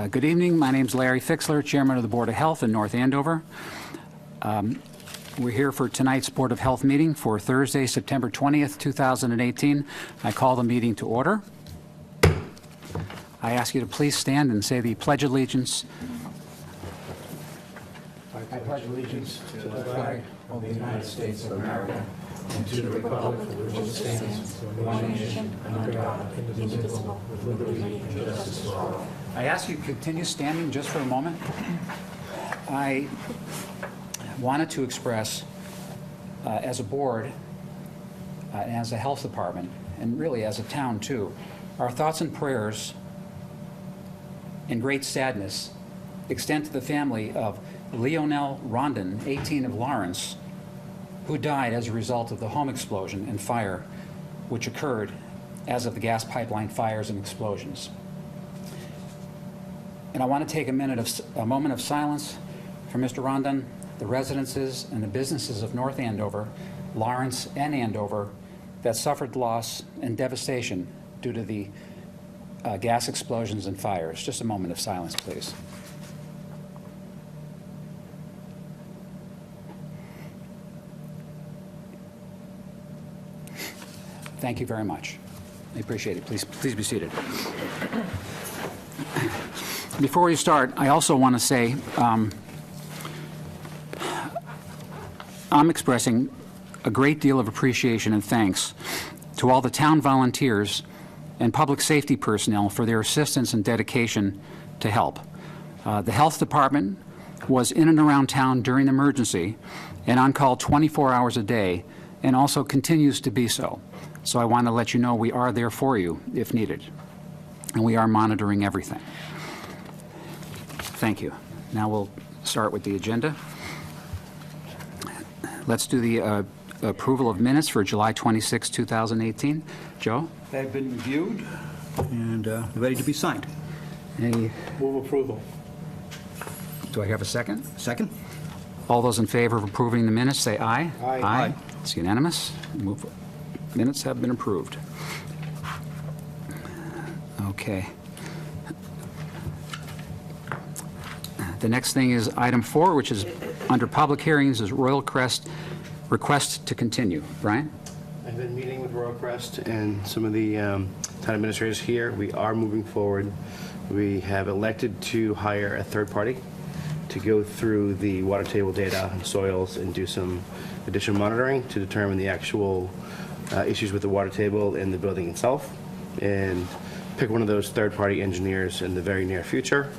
Good evening. My name is Larry Fixler, Chairman of the Board of Health in North Andover. We're here for tonight's Board of Health meeting for Thursday, September 20th, 2018. I call the meeting to order. I ask you to please stand and say the Pledge of Allegiance. I pledge allegiance to the flag of the United States of America and to the republic for which it stands, one nation, under God, indivisible, with liberty and justice for all. I ask you to continue standing just for a moment. I wanted to express, as a board, and as a health department, and really as a town too, our thoughts and prayers and great sadness extend to the family of Leonel Rondon, 18 of Lawrence, who died as a result of the home explosion and fire which occurred as of the gas pipeline fires and explosions. And I want to take a moment of silence for Mr. Rondon, the residences and the businesses of North Andover, Lawrence, and Andover that suffered loss and devastation due to the gas explosions and fires. Just a moment of silence, please. Thank you very much. I appreciate it. Please be seated. Before we start, I also want to say I'm expressing a great deal of appreciation and thanks to all the town volunteers and public safety personnel for their assistance and dedication to help. The health department was in and around town during the emergency and on call 24 hours a day, and also continues to be so. So I want to let you know we are there for you if needed, and we are monitoring everything. Thank you. Now we'll start with the agenda. Let's do the approval of minutes for July 26, 2018. Joe? They've been reviewed and ready to be signed. Any? Move approval. Do I have a second? Second. All those in favor of approving the minutes say aye. Aye. Aye. It's unanimous. Minutes have been approved. Okay. The next thing is item 4, which is under public hearings, is Royal Crest request to continue. Brian? I've been meeting with Royal Crest and some of the town administrators here. We are moving forward. We have elected to hire a third party to go through the water table data and soils and do some additional monitoring to determine the actual issues with the water table in the building itself, and pick one of those third-party engineers in the very near future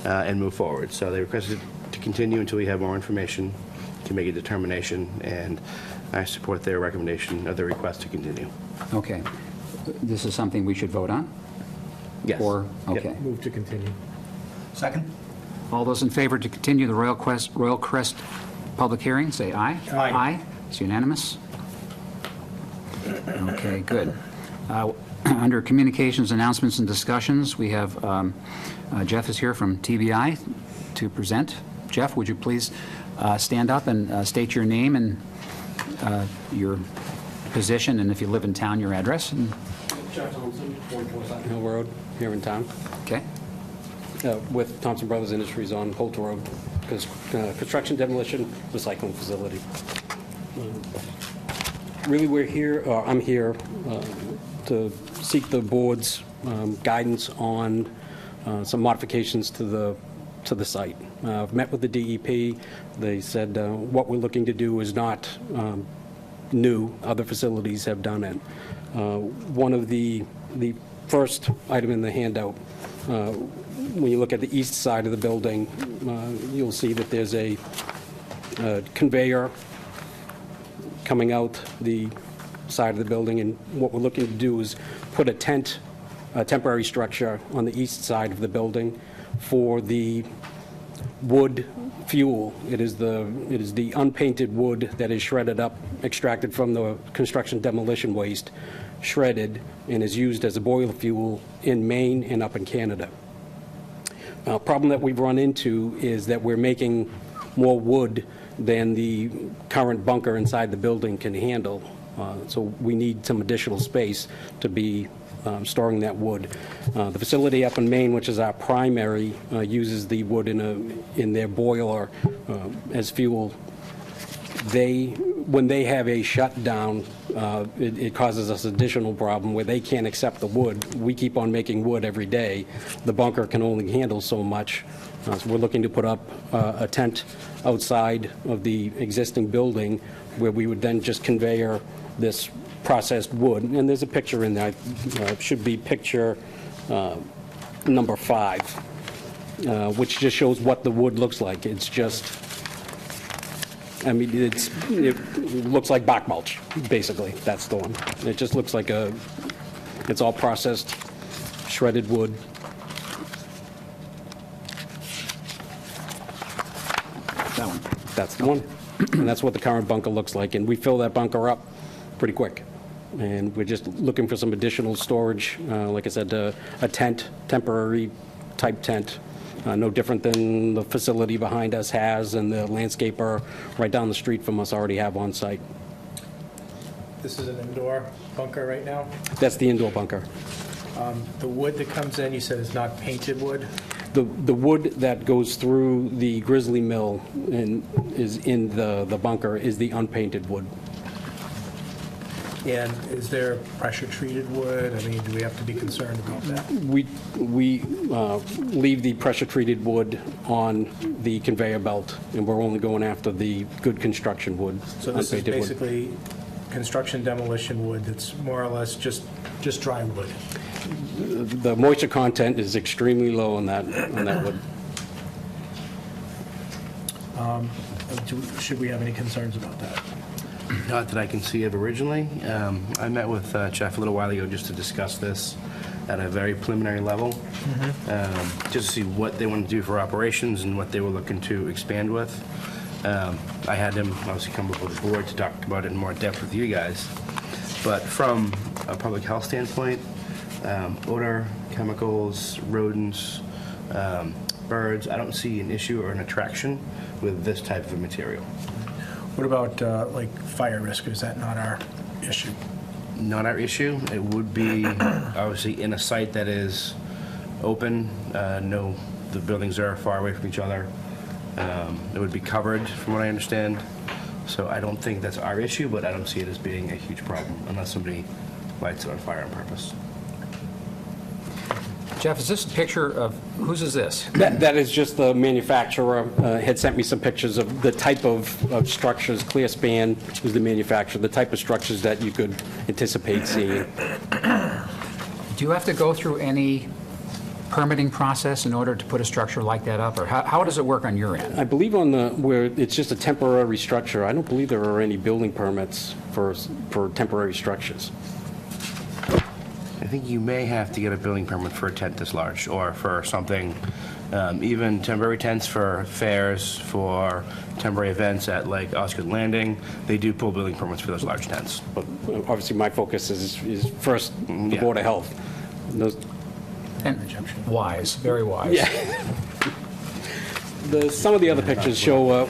and move forward. So they requested to continue until we have more information to make a determination, and I support their recommendation of the request to continue. Okay. This is something we should vote on? Yes. Or, okay. Yep. Move to continue. Second. All those in favor to continue the Royal Crest public hearing, say aye. Aye. Aye. It's unanimous. Okay, good. Under communications, announcements, and discussions, we have Jeff is here from TBI to present. Jeff, would you please stand up and state your name and your position, and if you live in town, your address? Jeff Thompson, 147 Hill Road, here in town, Okay. with Thompson Brothers Industries on Holt Road, construction, demolition, recycling facility. Really, we're here, I'm here to seek the board's guidance on some modifications to the site. I've met with the DEP. They said what we're looking to do is not new. Other facilities have done it. One of the first item in the handout, when you look at the east side of the building, you'll see that there's a conveyor coming out the side of the building, and what we're looking to do is put a temporary structure on the east side of the building for the wood fuel. It is the unpainted wood that is shredded up, extracted from the construction demolition waste, shredded, and is used as a boiler fuel in Maine and up in Canada. Problem that we've run into is that we're making more wood than the current bunker inside the building can handle. So we need some additional space to be storing that wood. The facility up in Maine, which is our primary, uses the wood in their boiler as fuel. When they have a shutdown, it causes us additional problem where they can't accept the wood. We keep on making wood every day. The bunker can only handle so much. So we're looking to put up a tent outside of the existing building where we would then just conveyor this processed wood. And there's a picture in there. It should be picture number 5, which just shows what the wood looks like. It's just, I mean, it looks like bark mulch, basically. That's the one. It just looks like it's all processed, shredded wood. That one. That's the one. And that's what the current bunker looks like. And we fill that bunker up pretty quick. And we're just looking for some additional storage. Like I said, a tent, temporary type tent. No different than the facility behind us has and the landscaper right down the street from us already have on site. This is an indoor bunker right now. That's the indoor bunker. The wood that comes in, you said is not painted wood? The wood that goes through the grizzly mill and is in the bunker is the unpainted wood. And is there pressure-treated wood? I mean, do we have to be concerned about that? We leave the pressure-treated wood on the conveyor belt, and we're only going after the good construction wood. So this is unpainted wood. basically construction demolition wood that's more or less just dry wood? The moisture content is extremely low on that wood. Should we have any concerns about that? Not that I can see of originally. I met with Jeff a little while ago just to discuss this at a very preliminary level, just to see what they want to do for operations and what they were looking to expand with. I had him obviously come up with the board to talk about it in more depth with you guys. But from a public health standpoint, odor, chemicals, rodents, birds, I don't see an issue or an attraction with this type of a material. What about like fire risk? Is that not our issue? Not our issue. It would be obviously in a site that is open. No, the buildings are far away from each other. It would be covered, from what I understand. So I don't think that's our issue, but I don't see it as being a huge problem unless somebody lights it on fire on purpose. Jeff, is this a picture of, whose is this? That is just the manufacturer had sent me some pictures of the type of structures. Clearspan was the manufacturer, the type of structures that you could anticipate seeing. Do you have to go through any permitting process in order to put a structure like that up, or how does it work on your end? I believe where it's just a temporary structure, I don't believe there are any building permits for temporary structures. I think you may have to get a building permit for a tent this large, or for something, even temporary tents for fairs, for temporary events at like Osgood Landing. They do pull building permits for those large tents. But obviously my focus is first the Yeah. Board of Health. Those- And wise, very wise. Yeah. Some of the other pictures show,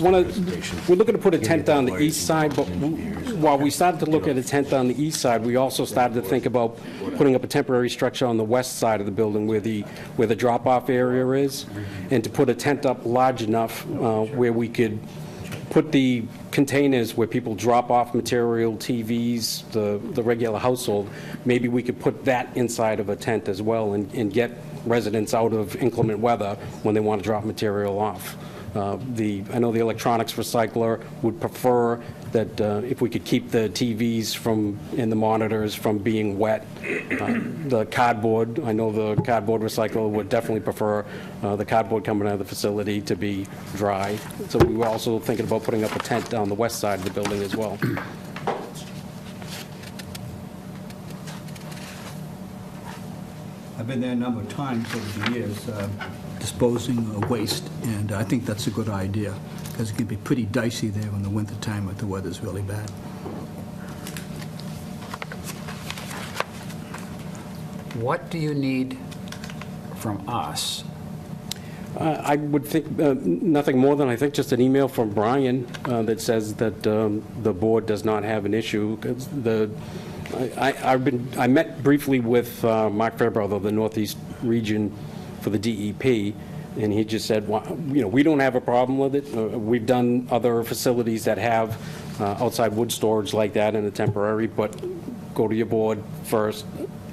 we're looking to put a tent on the east side, but while we started to look at a tent on the east side, we also started to think about putting up a temporary structure on the west side of the building where the drop-off area is, and to put a tent up large enough where we could put the containers where people drop off material, TVs, the regular household. Maybe we could put that inside of a tent as well and get residents out of inclement weather when they want to drop material off. I know the electronics recycler would prefer that if we could keep the TVs and the monitors from being wet. The cardboard, I know the cardboard recycler would definitely prefer the cardboard coming out of the facility to be dry. So we were also thinking about putting up a tent on the west side of the building as well. I've been there a number of times over the years, disposing of waste, and I think that's a good idea, because it can be pretty dicey there in the wintertime if the weather's really bad. What do you need from us? I would think nothing more than, I think, just an email from Brian that says that the board does not have an issue. 'Cause I met briefly with Mark Fairbrother, the Northeast region for the DEP, and he just said, well, we don't have a problem with it. We've done other facilities that have outside wood storage like that in a temporary, but go to your board first,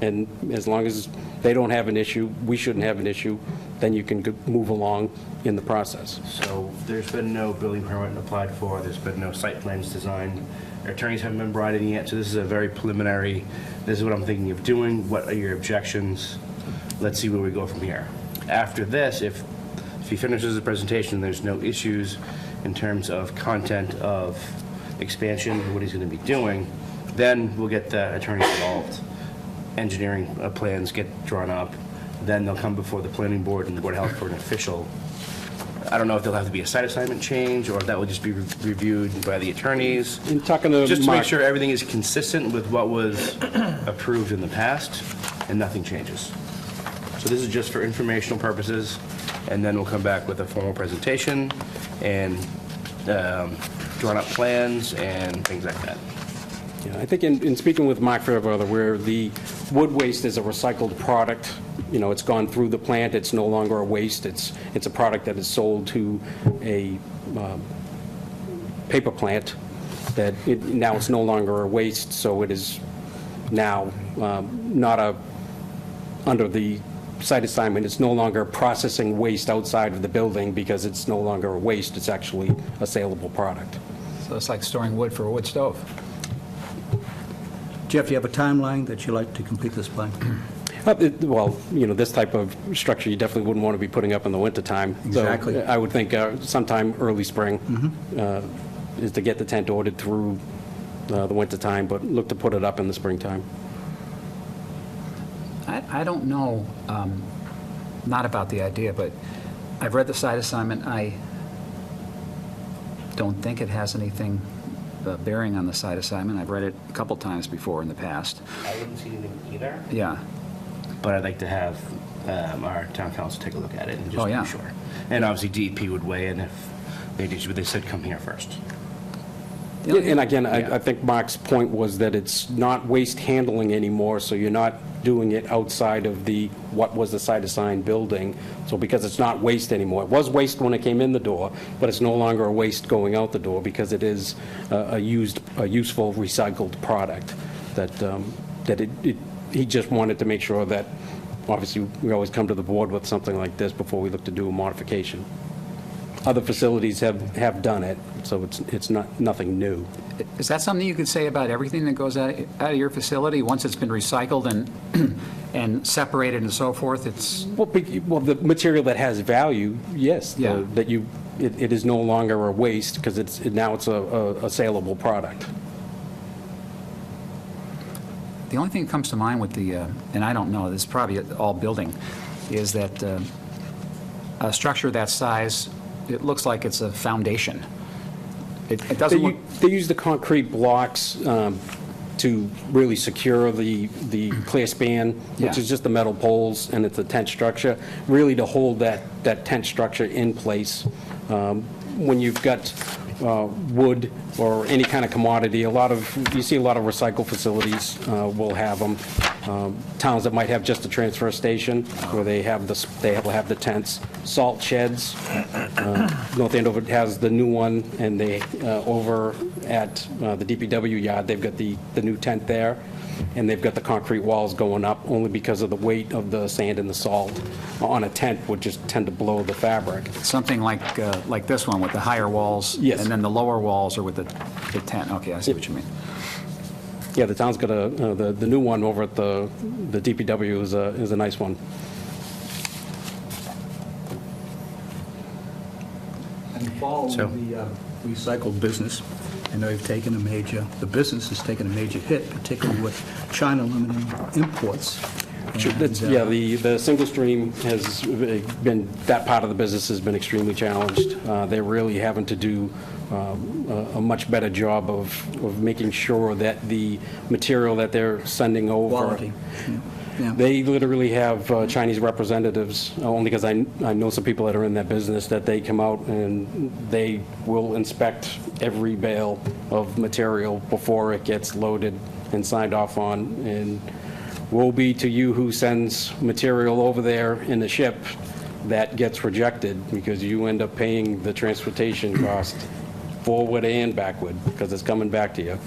and as long as they don't have an issue, we shouldn't have an issue, then you can move along in the process. So there's been no building permit applied for, there's been no site plans designed, our attorneys haven't been brought in yet, so this is a very preliminary, this is what I'm thinking of doing, what are your objections, let's see where we go from here. After this, if he finishes the presentation, there's no issues in terms of content of expansion, what he's going to be doing, then we'll get the attorneys involved. Engineering plans get drawn up, then they'll come before the planning board and the Board of Health for an official. I don't know if there'll have to be a site assignment change, or if that will just be reviewed by the attorneys. In talking to Just to make Mark- sure everything is consistent with what was approved in the past, and nothing changes. So this is just for informational purposes, and then we'll come back with a formal presentation and drawn up plans and things like that. Yeah, I think in speaking with Mark Fairbrother, where the wood waste is a recycled product, it's gone through the plant, it's no longer a waste, it's a product that is sold to a paper plant, that now it's no longer a waste, so it is now not under the site assignment, it's no longer processing waste outside of the building because it's no longer a waste, it's actually a saleable product. So it's like storing wood for a wood stove. Jeff, you have a timeline that you like to complete this by? Well, this type of structure, you definitely wouldn't want to be putting up in the wintertime. Exactly. So I would think sometime early spring is to get the tent ordered through the wintertime, but look to put it up in the springtime. I don't know, not about the idea, but I've read the site assignment. I don't think it has anything bearing on the site assignment. I've read it a couple times before in the past. I didn't see anything either, Yeah. but I'd like to have our town council take a look at it and Oh, just yeah. be sure. And obviously DEP would weigh in if they did, but they said come here first. The only- And again, yeah. I think Mark's point was that it's not waste handling anymore, so you're not doing it outside of what was the site assigned building. So because it's not waste anymore. It was waste when it came in the door, but it's no longer a waste going out the door because it is a useful recycled product he just wanted to make sure that, obviously, we always come to the board with something like this before we look to do a modification. Other facilities have done it, so it's nothing new. Is that something you could say about everything that goes out of your facility? Once it's been recycled and separated and so forth, it's... Well, the material that has value, yes, Yeah. it is no longer a waste because now it's a saleable product. The only thing that comes to mind with the, and I don't know, this is probably all building, is that a structure that size, it looks like it's a foundation. It doesn't look... They use the concrete blocks to really secure the clear span, which Yeah. is just the metal poles, and it's a tent structure, really to hold that tent structure in place. When you've got wood or any kind of commodity, you see a lot of recycle facilities will have them. Towns that might have just a transfer station where they have the tents. Salt sheds, North Andover has the new one, and they over at the DPW yard, they've got the new tent there, and they've got the concrete walls going up only because of the weight of the sand and the salt on a tent would just tend to blow the fabric. Something like this one with the higher walls? Yes. And then the lower walls are with the tent? Okay, I see what you mean. Yeah, the town's got the new one over at the DPW is a nice one. And following So- the recycled business, I know the business has taken a major hit, particularly with China limiting imports. Yeah, the single stream has been, that part of the business has been extremely challenged. They're really having to do a much better job of making sure that the material that they're sending over. Quality. Yeah. They literally have Chinese representatives, only because I know some people that are in that business, that they come out and they will inspect every bale of material before it gets loaded and signed off on, and woe be to you who sends material over there in the ship that gets rejected, because you end up paying the transportation cost forward and backward, because it's coming back to you.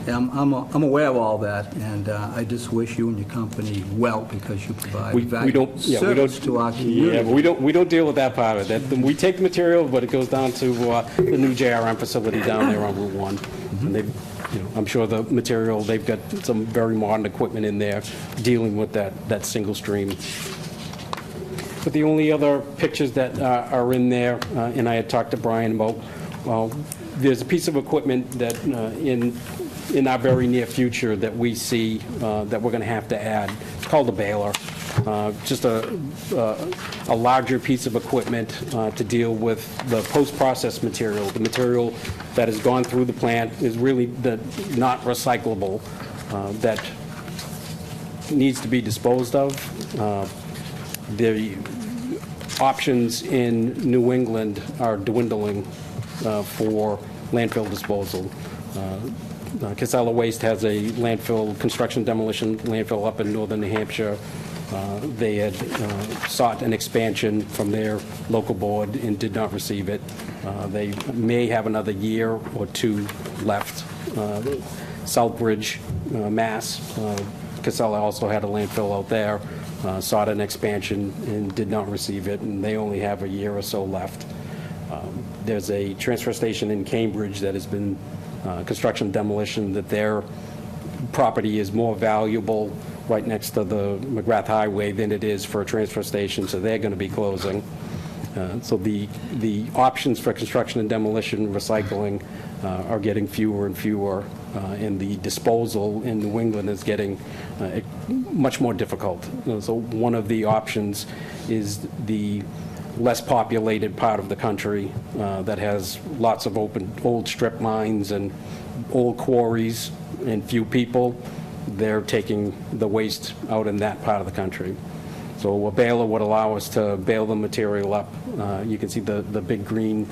Yeah, I'm aware of all that, and I just wish you and your company well, because you provide We valuable don't, service to our community. Yeah, but we don't deal with that part of it. We take the material, but it goes down to the new JRM facility down there on Route 1. And they, I'm sure the material, they've got some very modern equipment in there dealing with that single stream. But the only other pictures that are in there, and I had talked to Brian about, well, there's a piece of equipment that in our very near future that we see that we're going to have to add. It's called a baler. Just a larger piece of equipment to deal with the post-process material. The material that has gone through the plant is really not recyclable, that needs to be disposed of. The options in New England are dwindling for landfill disposal. Casella Waste has a landfill, construction demolition landfill up in northern New Hampshire. They had sought an expansion from their local board and did not receive it. They may have another year or two left. Southbridge, Mass, Casella also had a landfill out there, sought an expansion and did not receive it, and they only have a year or so left. There's a transfer station in Cambridge that has been construction demolition, that their property is more valuable right next to the McGrath Highway than it is for a transfer station, so they're going to be closing. So the options for construction and demolition, recycling, are getting fewer and fewer, and the disposal in New England is getting much more difficult. So one of the options is the less populated part of the country that has lots of old strip mines and old quarries and few people. They're taking the waste out in that part of the country. So a baler would allow us to bale the material up. You can see the big green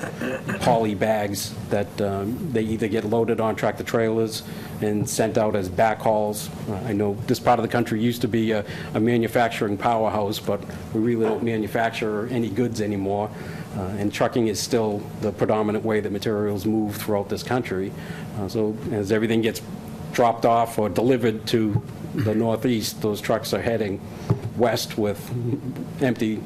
poly bags that they either get loaded on tractor trailers and sent out as backhauls. I know this part of the country used to be a manufacturing powerhouse, but we really don't manufacture any goods anymore. And trucking is still the predominant way that materials move throughout this country. So as everything gets dropped off or delivered to the Northeast, those trucks are heading west with empty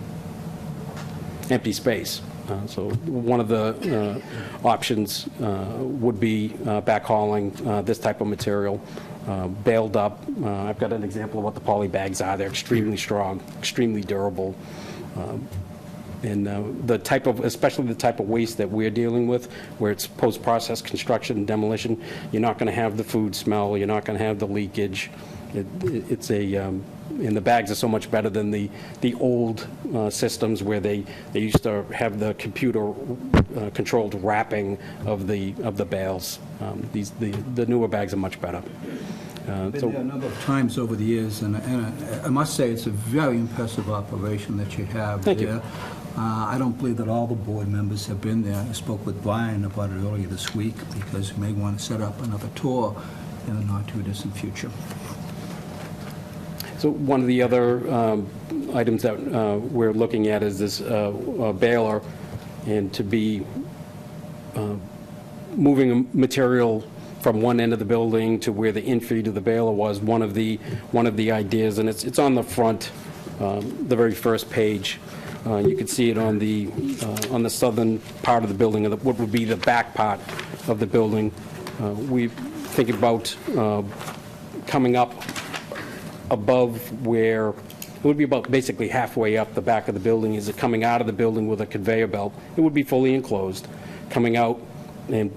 space. So one of the options would be backhauling this type of material, baled up. I've got an example of what the poly bags are. They're extremely strong, extremely durable. And especially the type of waste that we're dealing with, where it's post-process construction and demolition, you're not going to have the food smell, you're not going to have the leakage. And the bags are so much better than the old systems where they used to have the computer controlled wrapping of the bales. The newer bags are much better. Been there a number of times over the years, and I must say it's a very impressive operation that you have there. Thank you. I don't believe that all the board members have been there. I spoke with Brian about it earlier this week, because we may want to set up another tour in the not-too-distant future. So one of the other items that we're looking at is this baler, and to be moving material from one end of the building to where the infeed of the baler was one of the ideas, and it's on the front, the very first page. You can see it on the southern part of the building, what would be the back part of the building. We think about coming up above where, it would be about basically halfway up the back of the building. Is it coming out of the building with a conveyor belt? It would be fully enclosed, coming out and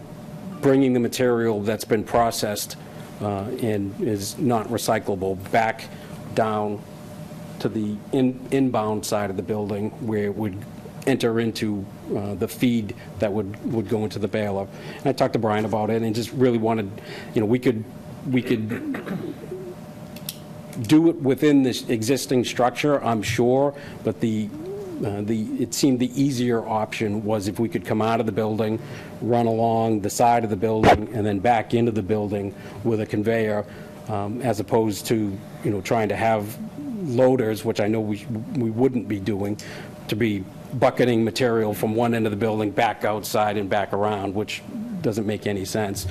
bringing the material that's been processed and is not recyclable back down to the inbound side of the building, where it would enter into the feed that would go into the baler. And I talked to Brian about it and just really wanted, we could do it within this existing structure, I'm sure, but it seemed the easier option was if we could come out of the building, run along the side of the building, and then back into the building with a conveyor. as opposed to, trying to have loaders, which I know we wouldn't be doing, to be bucketing material from one end of the building back outside and back around, which doesn't make any sense.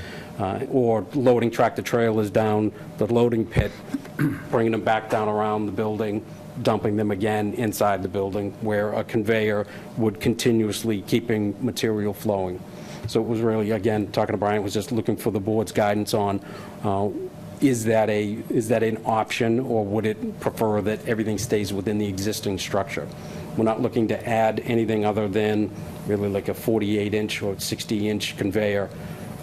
Or loading tractor trailers down the loading pit, bringing them back down around the building, dumping them again inside the building, where a conveyor would continuously keeping material flowing. So it was really, again, talking to Brian, was just looking for the board's guidance on, is that an option, or would it prefer that everything stays within the existing structure? We're not looking to add anything other than really like a 48-inch or 60-inch conveyor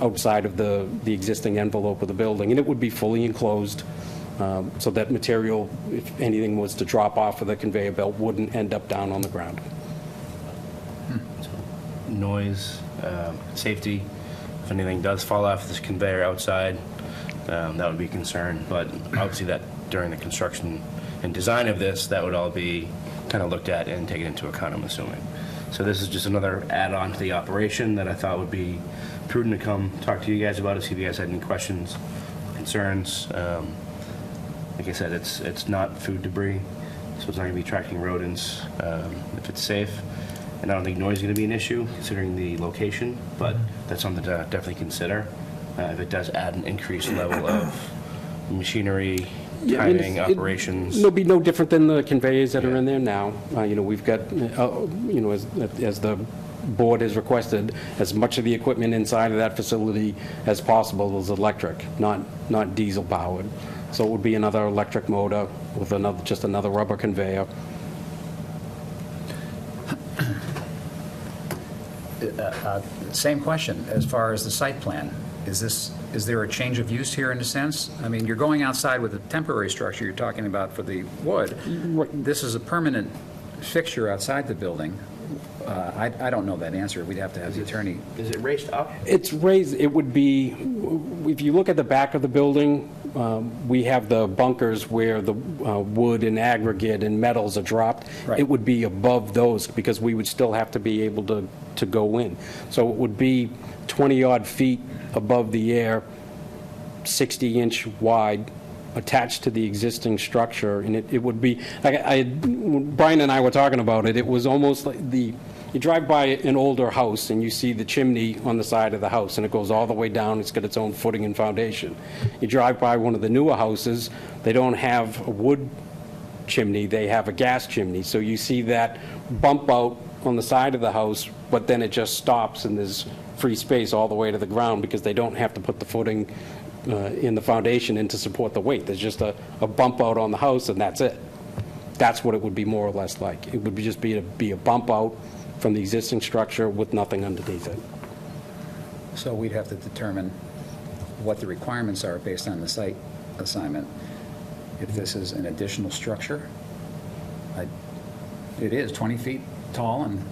outside of the existing envelope of the building, and it would be fully enclosed, so that material, if anything was to drop off of the conveyor belt, wouldn't end up down on the ground. Noise, safety, if anything does fall off this conveyor outside, that would be a concern. But obviously that during the construction and design of this, that would all be kind of looked at and taken into account, I'm assuming. So this is just another add-on to the operation that I thought would be prudent to come talk to you guys about it, see if you guys had any questions, concerns. Like I said, it's not food debris, so it's not going to be attracting rodents if it's safe. And I don't think noise is going to be an issue, considering the location, but that's something to definitely consider if it does add an increased level of machinery, timing, operations. It'll be no different than the conveyors that are in there now. We've got, as the board has requested, as much of the equipment inside of that facility as possible is electric, not diesel powered. So it would be another electric motor with just another rubber conveyor. Same question, as far as the site plan. Is there a change of use here in a sense? I mean, you're going outside with a temporary structure you're talking about for the wood. This is a permanent fixture outside the building. I don't know that answer. We'd have to have the attorney. Is it raised up? It's raised, it would be, if you look at the back of the building, we have the bunkers where the wood and aggregate and metals are dropped. Right. It would be above those, because we would still have to be able to go in. So it would be 20-odd feet above the air, 60-inch wide, attached to the existing structure, and it would be, Brian and I were talking about it, it was almost like you drive by an older house and you see the chimney on the side of the house, and it goes all the way down, it's got its own footing and foundation. You drive by one of the newer houses, they don't have a wood chimney, they have a gas chimney, so you see that bump out on the side of the house, but then it just stops and there's free space all the way to the ground, because they don't have to put the footing in the foundation in to support the weight. There's just a bump out on the house, and that's it. That's what it would be more or less like. It would just be a bump out from the existing structure with nothing underneath it. So we'd have to determine what the requirements are based on the site assignment. If this is an additional structure, it is 20 feet tall and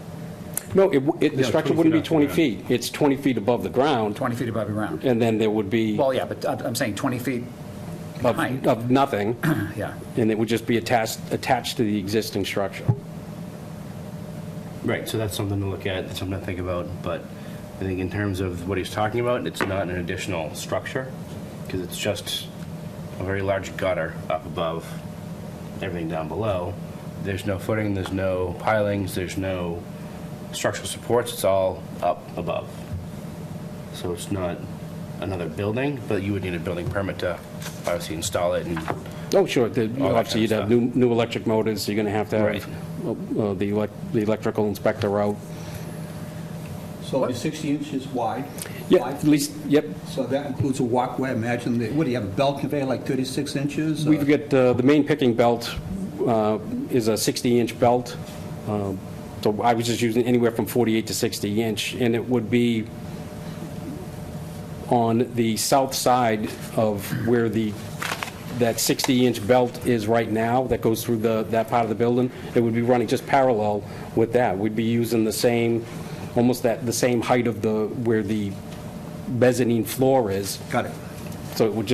No, the structure wouldn't be 20 feet. It's 20 feet above the ground, 20 feet above the ground. and then there would be Well, yeah, but I'm saying 20 feet height. of nothing, Yeah. and it would just be attached to the existing structure. Right, so that's something to look at, that's something to think about, but I think in terms of what he's talking about, it's not an additional structure, because it's just a very large gutter up above everything down below. There's no footing, there's no pilings, there's no structural supports, it's all up above. So it's not another building, but you would need a building permit to obviously install it and Oh, sure. All that Obviously, you'd kind have of new electric motors, so you're going to have Right. the electrical inspector out. So it's 60 inches wide? Yeah, Wide? at least, yep. So that includes a walkway, I imagine. What do you have, a belt conveyor like 36 inches? We've got, the main picking belt is a 60-inch belt. So I was just using anywhere from 48 to 60 inch, and it would be on the south side of where that 60-inch belt is right now, that goes through that part of the building. It would be running just parallel with that. We'd be using the same, almost the same height of where the mezzanine floor is. Got it. So it would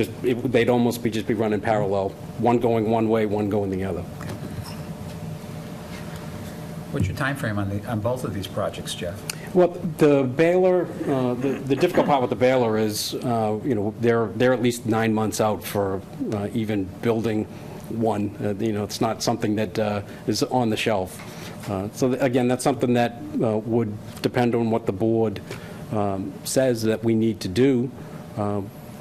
they'd almost just be running parallel, one going one way, one going the other. What's your time frame on both of these projects, Jeff? Well, the baler, the difficult part with the baler is, they're at least 9 months out for even building one. It's not something that is on the shelf. Again, that's something that would depend on what the board says that we need to do.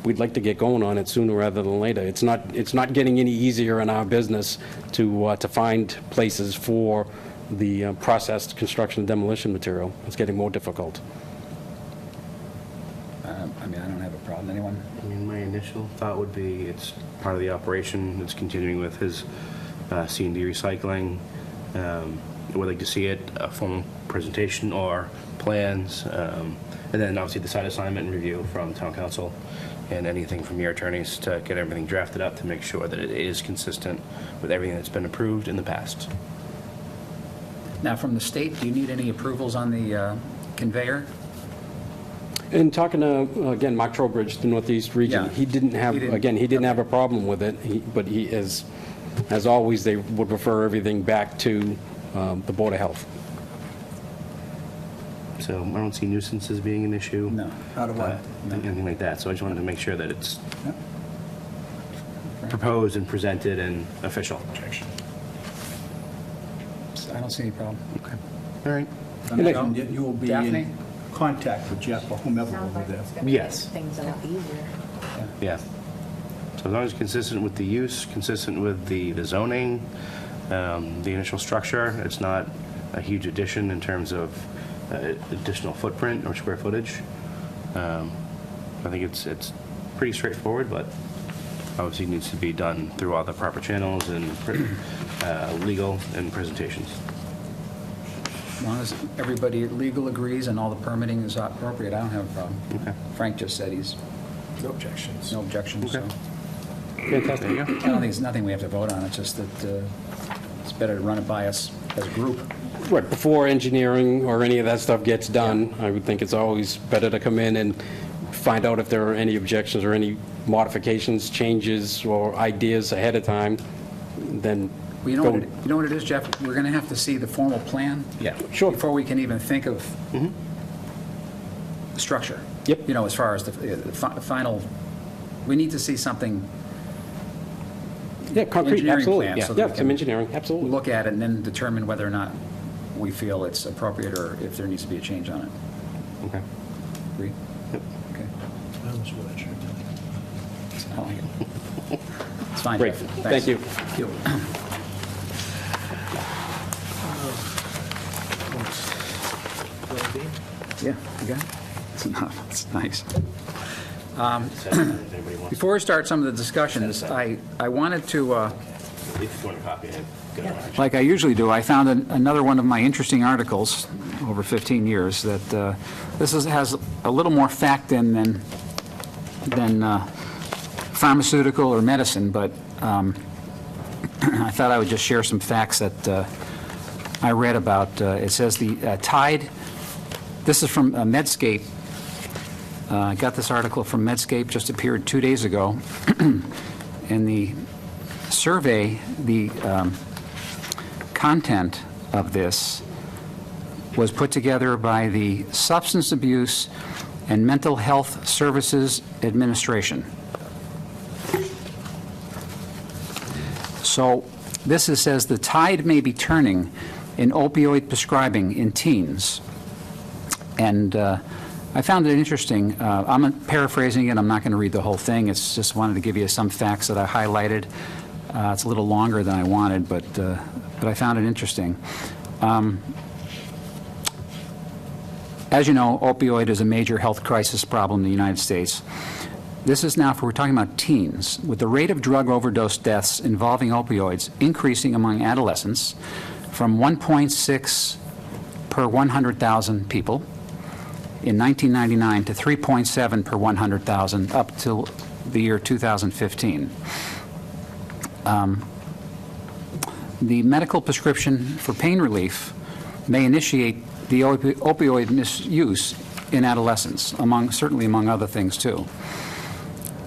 We'd like to get going on it sooner rather than later. It's not getting any easier in our business to find places for the processed construction and demolition material. It's getting more difficult. I don't have a problem. Anyone? I mean, my initial thought would be it's part of the operation. It's continuing with his C&D recycling. I would like to see it, a formal presentation or plans, and then obviously the site assignment and review from town council and anything from your attorneys to get everything drafted up to make sure that it is consistent with everything that's been approved in the past. Now, from the state, do you need any approvals on the conveyor? And talking to, again, Mark Trowbridge, the Northeast region, Yeah. he didn't have a problem with it, but he is, as always, they would refer everything back to the Board of Health. So I don't see nuisances being an issue. No. Out of what? Anything like that. So I just wanted to make sure that it's Yep. proposed and presented and official. I don't see any problem. Okay. All right. And you will be Daphne? in contact with Jeff or whomever Sounds over like there. it's gonna Yes. make things a lot easier. Yeah. So as long as it's consistent with the use, consistent with the zoning, the initial structure, it's not a huge addition in terms of additional footprint or square footage. I think it's pretty straightforward, but obviously needs to be done through all the proper channels and legal and presentations. As long as everybody legal agrees and all the permitting is appropriate, I don't have a problem. Okay. Frank just said No objections. no objections, so. Okay. There you go. I don't think it's nothing we have to vote on, it's just that it's better to run it by us as a group. Right, before engineering or any of that stuff gets done, I would think it's always better to come in and find out if there are any objections or any modifications, changes, or ideas ahead of time, then Well, you know what it is, Jeff? We're going to have to see the formal plan. Yeah. Sure. Before we can even think of structure. Yep. As far as the final, we need to see something, Yeah, concrete, engineering absolutely. plan, Yeah, so that yeah, we some can engineering, absolutely. look at it and then determine whether or not we feel it's appropriate or if there needs to be a change on it. Okay. Agree? Okay. I almost wore that shirt today. I like it. It's fine, Great, Jeff. thank you. Thank you. Yeah, you got it? It's enough. It's nice. Anybody wants, Before we start some of the discussions, I wanted to, if you want a copy, go ahead. like I usually do, I found another one of my interesting articles over 15 years that has a little more fact than pharmaceutical or medicine, but I thought I would just share some facts that I read about. It says the tide, this is from Medscape. I got this article from Medscape, just appeared 2 days ago. And the survey, the content of this was put together by the Substance Abuse and Mental Health Services Administration. So this says the tide may be turning in opioid prescribing in teens. And I found it interesting. I'm paraphrasing it. I'm not going to read the whole thing. It's just wanted to give you some facts that I highlighted. It's a little longer than I wanted, but I found it interesting. As you know, opioid is a major health crisis problem in the United States. This is now, we're talking about teens, with the rate of drug overdose deaths involving opioids increasing among adolescents from 1.6 per 100,000 people in 1999 to 3.7 per 100,000 up till the year 2015. The medical prescription for pain relief may initiate the opioid misuse in adolescents, certainly among other things too.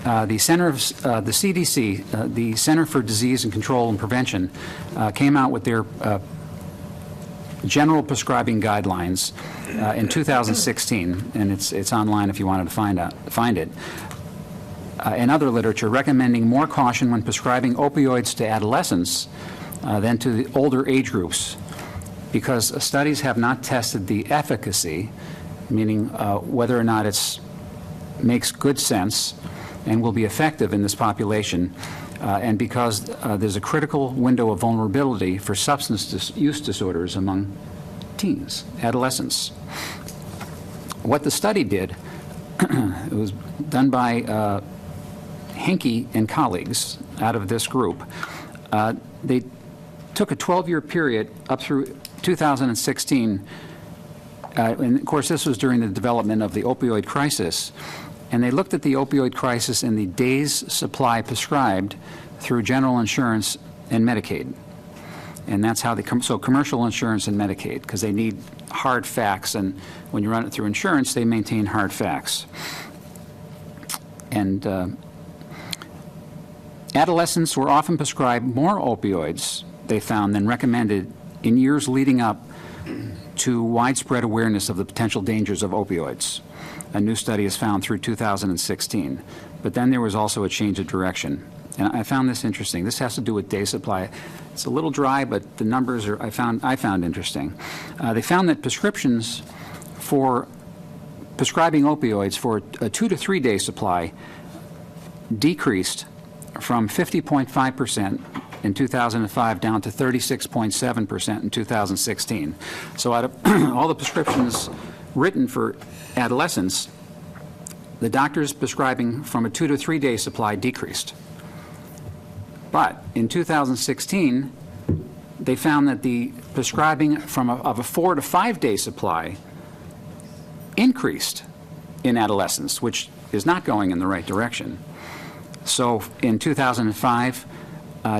The CDC, the Center for Disease and Control and Prevention, came out with their general prescribing guidelines in 2016, and it's online if you wanted to find it, and other literature recommending more caution when prescribing opioids to adolescents than to the older age groups, because studies have not tested the efficacy, meaning whether or not it makes good sense and will be effective in this population, and because there's a critical window of vulnerability for substance use disorders among teens, adolescents. What the study did, it was done by Henke and colleagues out of this group. They took a 12-year period up through 2016, and of course this was during the development of the opioid crisis, and they looked at the opioid crisis in the days supply prescribed through general insurance and Medicaid. And that's how so commercial insurance and Medicaid, because they need hard facts, and when you run it through insurance, they maintain hard facts. And adolescents were often prescribed more opioids, they found, than recommended in years leading up to widespread awareness of the potential dangers of opioids. A new study has found through 2016. But then there was also a change of direction. And I found this interesting. This has to do with day supply. It's a little dry, but the numbers I found interesting. They found that prescriptions for prescribing opioids for a 2 to 3 day supply decreased from 50.5% in 2005 down to 36.7% in 2016. So out of all the prescriptions written for adolescents, the doctors prescribing from a 2 to 3 day supply decreased. But in 2016, they found that the prescribing of a 4 to 5 day supply increased in adolescents, which is not going in the right direction. So in 2005,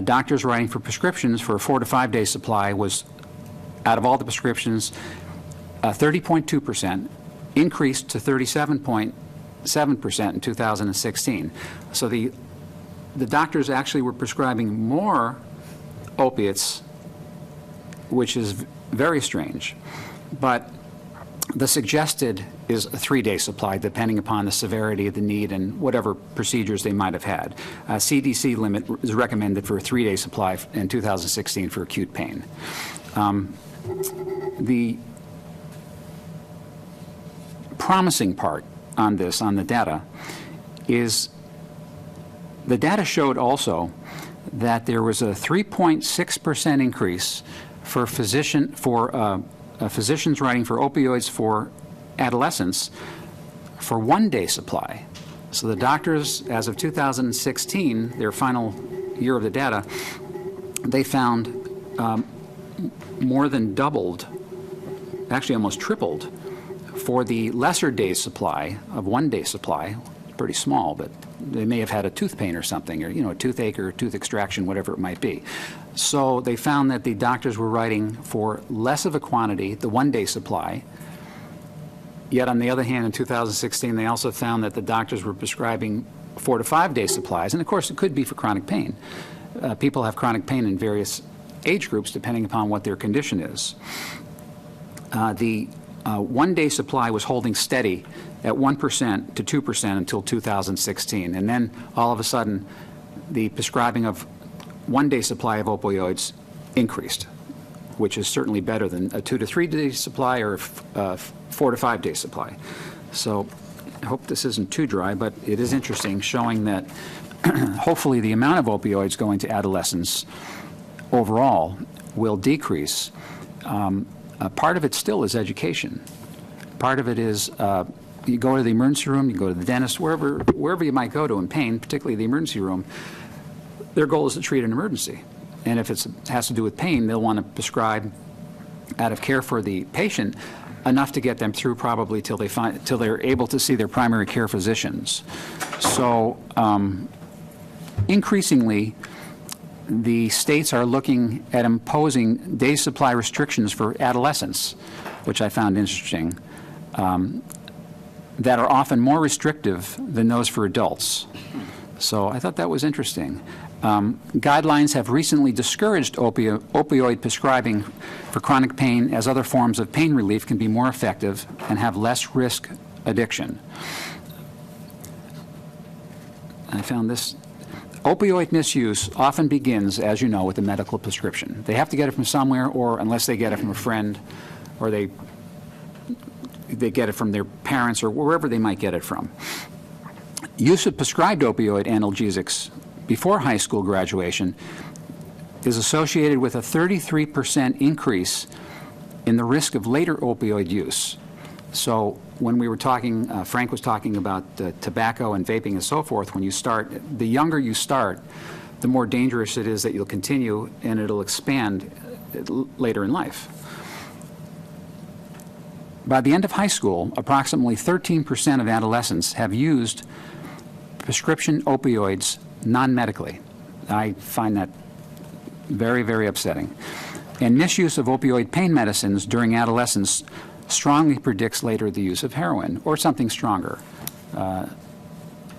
doctors writing for prescriptions for a 4 to 5 day supply was, out of all the prescriptions, 30.2%, increased to 37.7% in 2016. So the doctors actually were prescribing more opiates, which is very strange. But the suggested is a 3 day supply, depending upon the severity of the need and whatever procedures they might have had. CDC limit is recommended for a 3 day supply in 2016 for acute pain. The promising part on this, on the data, is the data showed also that there was a 3.6% increase for physicians writing for opioids for adolescents for 1 day supply. So the doctors, as of 2016, their final year of the data, they found more than doubled, actually almost tripled, for the lesser day supply of 1 day supply. Pretty small, but they may have had a tooth pain or something, or a toothache or tooth extraction, whatever it might be. So they found that the doctors were writing for less of a quantity, the 1 day supply. Yet on the other hand, in 2016, they also found that the doctors were prescribing 4 to 5 day supplies, and of course it could be for chronic pain. People have chronic pain in various age groups depending upon what their condition is. The 1 day supply was holding steady at 1% to 2% until 2016. And then all of a sudden, the prescribing of 1 day supply of opioids increased, which is certainly better than a 2 to 3 day supply or a 4 to 5 day supply. So I hope this isn't too dry, but it is interesting, showing that hopefully the amount of opioids going to adolescents overall will decrease. Part of it still is education. Part of it is you go to the emergency room, you go to the dentist, wherever you might go to in pain, particularly the emergency room, their goal is to treat an emergency. And if it has to do with pain, they'll want to prescribe, out of care for the patient, enough to get them through probably till they're able to see their primary care physicians. So increasingly, the states are looking at imposing day supply restrictions for adolescents, which I found interesting, that are often more restrictive than those for adults. So I thought that was interesting. Guidelines have recently discouraged opioid prescribing for chronic pain, as other forms of pain relief can be more effective and have less risk addiction. I found this. Opioid misuse often begins, as you know, with a medical prescription. They have to get it from somewhere, or unless they get it from a friend, or they get it from their parents, or wherever they might get it from. Use of prescribed opioid analgesics before high school graduation is associated with a 33% increase in the risk of later opioid use. So when we were talking, Frank was talking about tobacco and vaping and so forth, when you start, the younger you start, the more dangerous it is that you'll continue and it'll expand later in life. By the end of high school, approximately 13% of adolescents have used prescription opioids non-medically. I find that very, very upsetting. And misuse of opioid pain medicines during adolescence strongly predicts later the use of heroin or something stronger.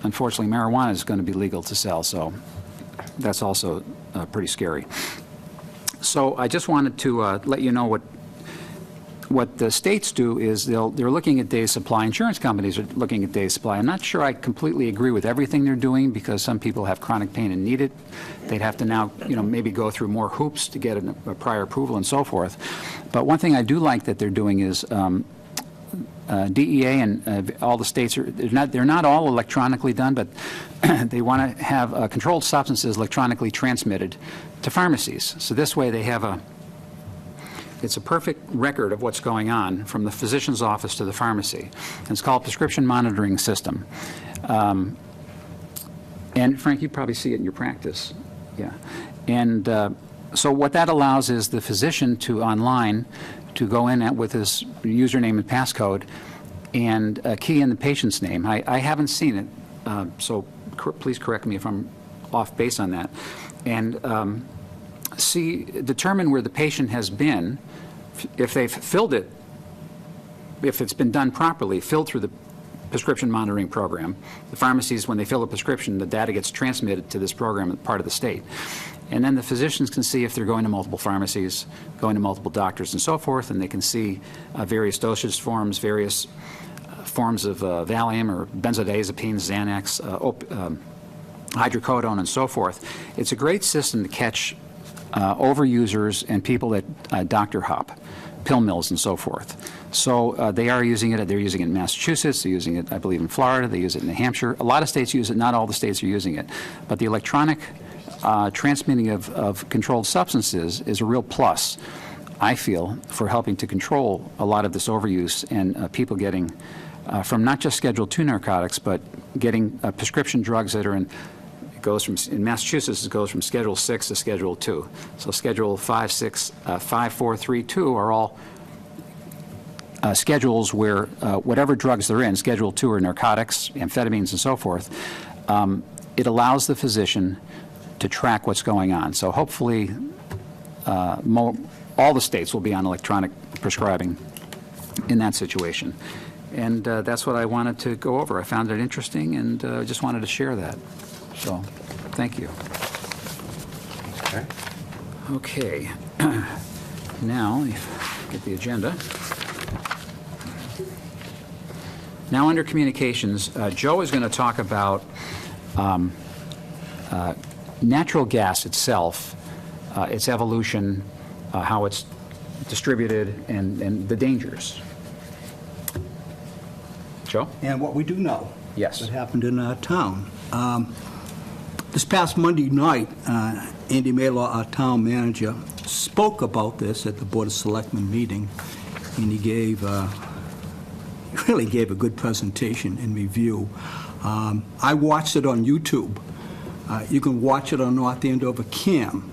Unfortunately, marijuana is going to be legal to sell, so that's also pretty scary. So I just wanted to let you know what the states do is they're looking at days supply. Insurance companies are looking at days supply. I'm not sure I completely agree with everything they're doing, because some people have chronic pain and need it. They'd have to now, maybe go through more hoops to get a prior approval and so forth. But one thing I do like that they're doing is DEA and all the states they're not all electronically done, but they want to have controlled substances electronically transmitted to pharmacies. So this way they have it's a perfect record of what's going on from the physician's office to the pharmacy. And it's called Prescription Monitoring System. And Frank, you probably see it in your practice. Yeah. And so what that allows is the physician to online to go in with his username and passcode and key in the patient's name. I haven't seen it, so please correct me if I'm off base on that. And determine where the patient has been, if they've filled it, if it's been done properly, filled through the prescription monitoring program. The pharmacies, when they fill a prescription, the data gets transmitted to this program as part of the state. And then the physicians can see if they're going to multiple pharmacies, going to multiple doctors and so forth, and they can see various dosage forms, various forms of Valium or benzodiazepines, Xanax, hydrocodone, and so forth. It's a great system to catch overusers and people that doctor hop, pill mills and so forth. So they are using it. They're using it in Massachusetts. They're using it, I believe, in Florida. They use it in New Hampshire. A lot of states use it. Not all the states are using it. But the electronic transmitting of controlled substances is a real plus, I feel, for helping to control a lot of this overuse and people getting from not just Schedule II narcotics, but getting prescription drugs that are in Massachusetts, it goes from Schedule 6 to Schedule 2. So Schedule 5, 6, 5, 4, 3, 2 are all schedules where whatever drugs they're in, Schedule 2 are narcotics, amphetamines, and so forth. It allows the physician to track what's going on. So hopefully all the states will be on electronic prescribing in that situation. And that's what I wanted to go over. I found it interesting, and just wanted to share that. So, thank you. Okay. Now, get the agenda. Now, under communications, Joe is going to talk about natural gas itself, its evolution, how it's distributed, and the dangers. Joe? And what we do know. Yes. What happened in our town. This past Monday night, Andy Maylor, our town manager, spoke about this at the Board of Selectmen meeting, and he really gave a good presentation and review. I watched it on YouTube. You can watch it on North Andover GovCAM.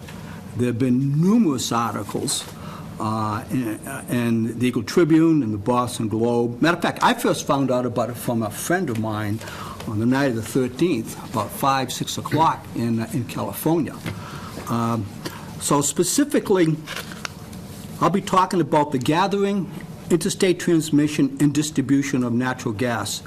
There have been numerous articles in the Eagle Tribune and the Boston Globe. Matter of fact, I first found out about it from a friend of mine on the night of the 13th, about 5, 6 o'clock in California. So specifically, I'll be talking about the gathering, interstate transmission, and distribution of natural gas,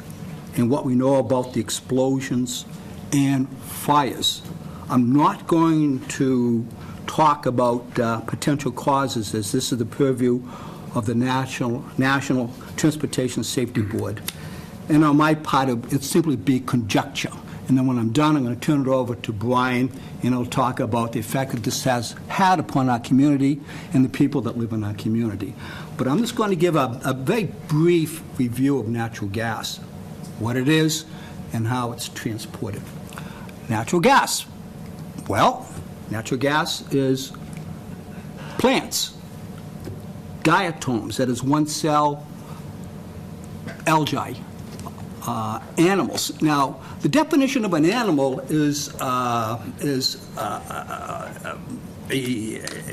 and what we know about the explosions and fires I'm not going to talk about potential causes, as this is the purview of the National Transportation Safety Board. And on my part, it'll simply be conjecture. And then when I'm done, I'm going to turn it over to Brian, and he'll talk about the effect that this has had upon our community and the people that live in our community. But I'm just going to give a very brief review of natural gas, what it is and how it's transported. Natural gas. Well, natural gas is plants, diatoms, that is one-cell algae, animals. Now, the definition of an animal is an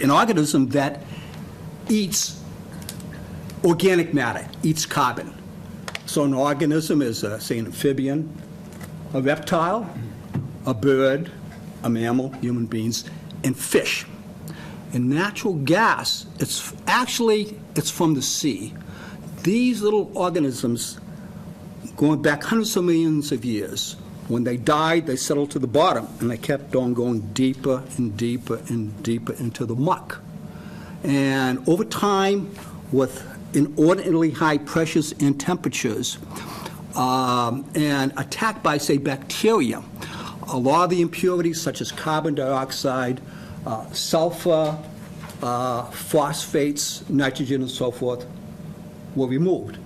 organism that eats organic matter, eats carbon. So an organism is, say, an amphibian, a reptile, a bird, a mammal, human beings, and fish. And natural gas, it's from the sea. These little organisms, going back hundreds of millions of years, when they died, they settled to the bottom, and they kept on going deeper and deeper and deeper into the muck. And over time, with inordinately high pressures and temperatures, and attacked by, say, bacteria, a lot of the impurities, such as carbon dioxide, sulfur, phosphates, nitrogen, and so forth, were removed.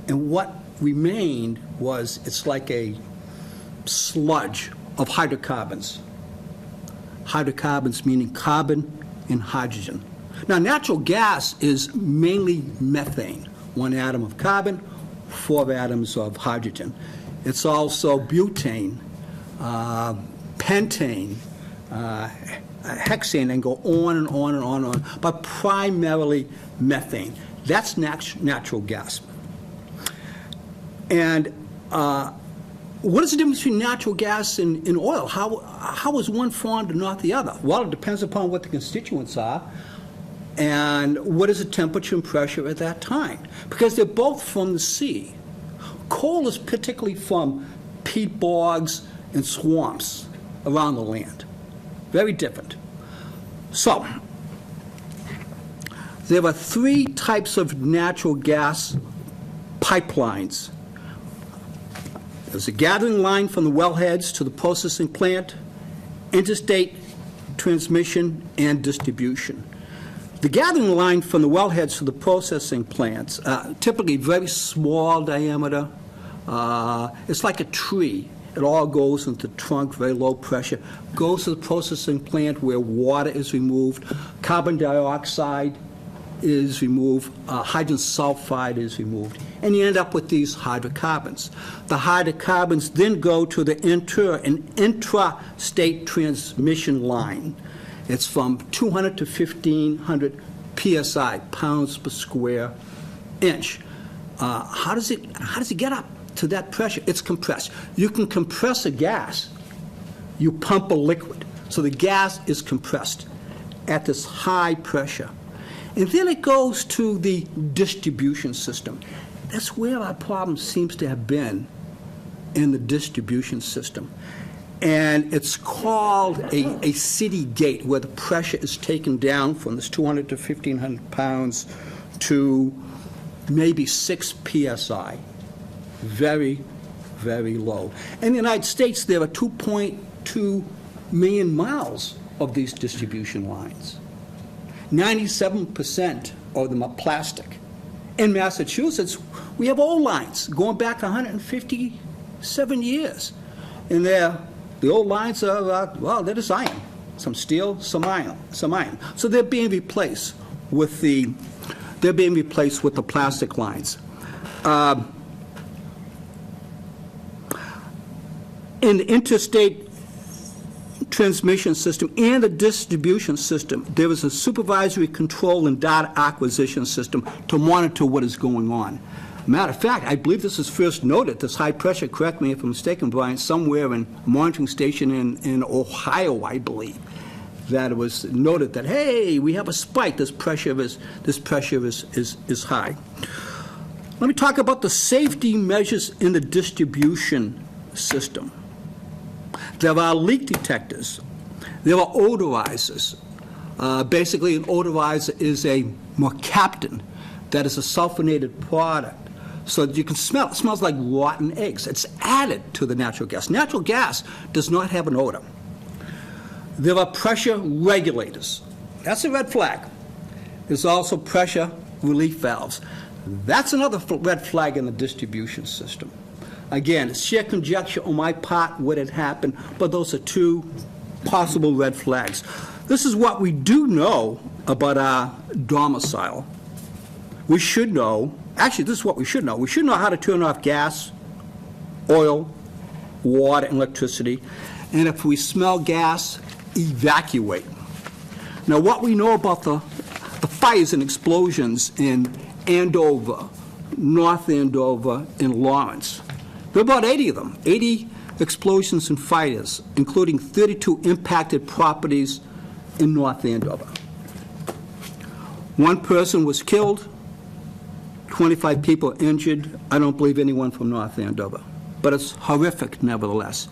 And what remained was, it's like a sludge of hydrocarbons. Hydrocarbons meaning carbon and hydrogen. Now, natural gas is mainly methane, 1 atom of carbon, 4 atoms of hydrogen. It's also butane, pentane, hexane, and go on and on and on and on, but primarily methane. That's natural gas. And what is the difference between natural gas and oil? How is one formed and not the other? Well, it depends upon what the constituents are and what is the temperature and pressure at that time, because they're both from the sea. Coal is particularly from peat bogs and swamps around the land. Very different. So, there are 3 types of natural gas pipelines. There's a gathering line from the wellheads to the processing plant, interstate transmission, and distribution. The gathering line from the wellheads to the processing plants, typically very small diameter. It's like a tree. It all goes into the trunk, very low pressure, goes to the processing plant where water is removed, carbon dioxide is removed, hydrogen sulfide is removed, and you end up with these hydrocarbons. The hydrocarbons then go to the intrastate transmission line. It's from 200 to 1,500 psi, pounds per square inch. How does it get up to that pressure? It's compressed. You can compress a gas. You pump a liquid. So the gas is compressed at this high pressure. And then it goes to the distribution system. That's where our problem seems to have been, in the distribution system. And it's called a city gate, where the pressure is taken down from this 200 to 1,500 pounds to maybe 6 psi. Very, very low. In the United States, there are 2.2 million miles of these distribution lines. 97% of them are plastic. In Massachusetts, we have old lines going back 157 years. And the old lines are, well, they're just iron. Some steel, some iron. So they're being replaced with the plastic lines. In the interstate transmission system and the distribution system, there is a supervisory control and data acquisition system to monitor what is going on. Matter of fact, I believe this is first noted, this high pressure, correct me if I'm mistaken, Brian, somewhere in a monitoring station in Ohio, I believe, that it was noted that, hey, we have a spike, this pressure is high. Let me talk about the safety measures in the distribution system. There are leak detectors There were odorizers. Basically, an odorizer is a mercaptan that is a sulfonated product. So that you can smell it. It smells like rotten eggs. It's added to the natural gas. Natural gas does not have an odor. There are pressure regulators. That's a red flag. There's also pressure relief valves. That's another red flag in the distribution system. Again, it's sheer conjecture on my part what had happened, but those are two possible red flags. This is what we do know about our domicile. We should know, actually this is what we should know. We should know how to turn off gas, oil, water, and electricity. And if we smell gas, evacuate. Now what we know about the fires and explosions in Andover, North Andover, and Lawrence, there are about 80 of them, 80 explosions and fires, including 32 impacted properties in North Andover. One person was killed, 25 people injured. I don't believe anyone from North Andover, but it's horrific nevertheless.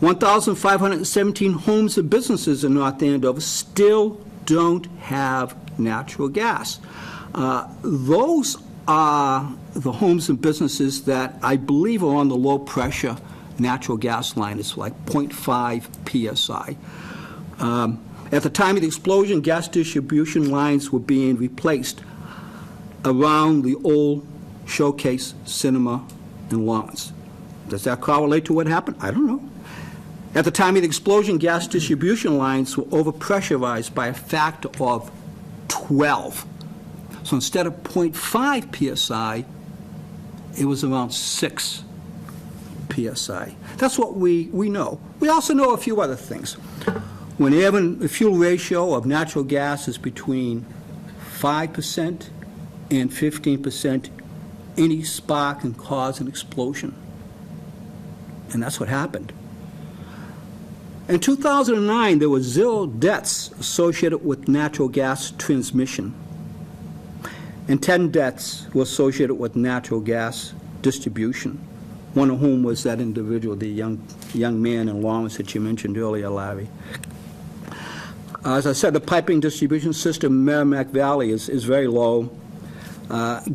1,517 homes and businesses in North Andover still don't have natural gas. Those are the homes and businesses that I believe are on the low-pressure natural gas line. It's like 0.5 psi. At the time of the explosion, gas distribution lines were being replaced around the old Showcase Cinema in Lawrence. Does that correlate to what happened? I don't know. At the time of the explosion, gas distribution lines were overpressurized by a factor of 12. So instead of 0.5 psi, it was around 6 psi. That's what we know. We also know a few other things. Whenever the fuel ratio of natural gas is between 5% and 15%, any spark can cause an explosion. And that's what happened. In 2009, there were 0 deaths associated with natural gas transmission, and 10 deaths were associated with natural gas distribution, one of whom was that individual, the young man in Lawrence that you mentioned earlier, Larry. As I said, the piping distribution system in Merrimack Valley is very low.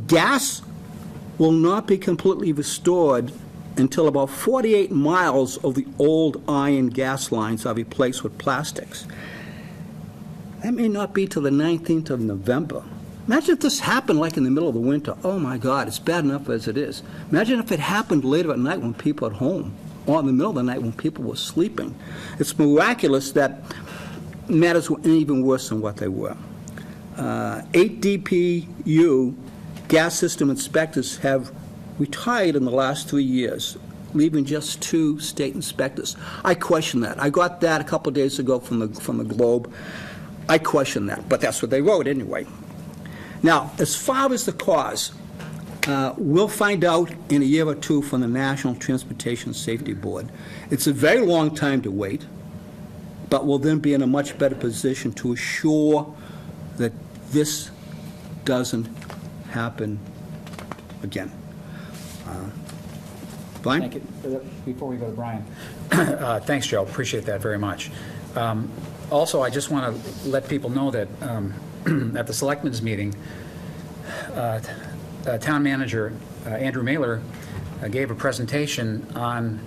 Gas will not be completely restored until about 48 miles of the old iron gas lines are replaced with plastics. That may not be till the 19th of November. Imagine if this happened like in the middle of the winter. Oh my God, it's bad enough as it is. Imagine if it happened later at night when people are at home, or in the middle of the night when people were sleeping. It's miraculous that matters were even worse than what they were. 8 DPU gas system inspectors have retired in the last 3 years, leaving just 2 state inspectors. I question that. I got that a couple of days ago from the Globe. I question that, but that's what they wrote anyway. Now, as far as the cause, we'll find out in a year or two from the National Transportation Safety Board. It's a very long time to wait, but we'll then be in a much better position to assure that this doesn't happen again. Brian? Thank you. Before we go to Brian, thanks, Joe. Appreciate that very much. Also, I just want to let people know that at the Selectmen's meeting, Town Manager Andrew Mailer gave a presentation on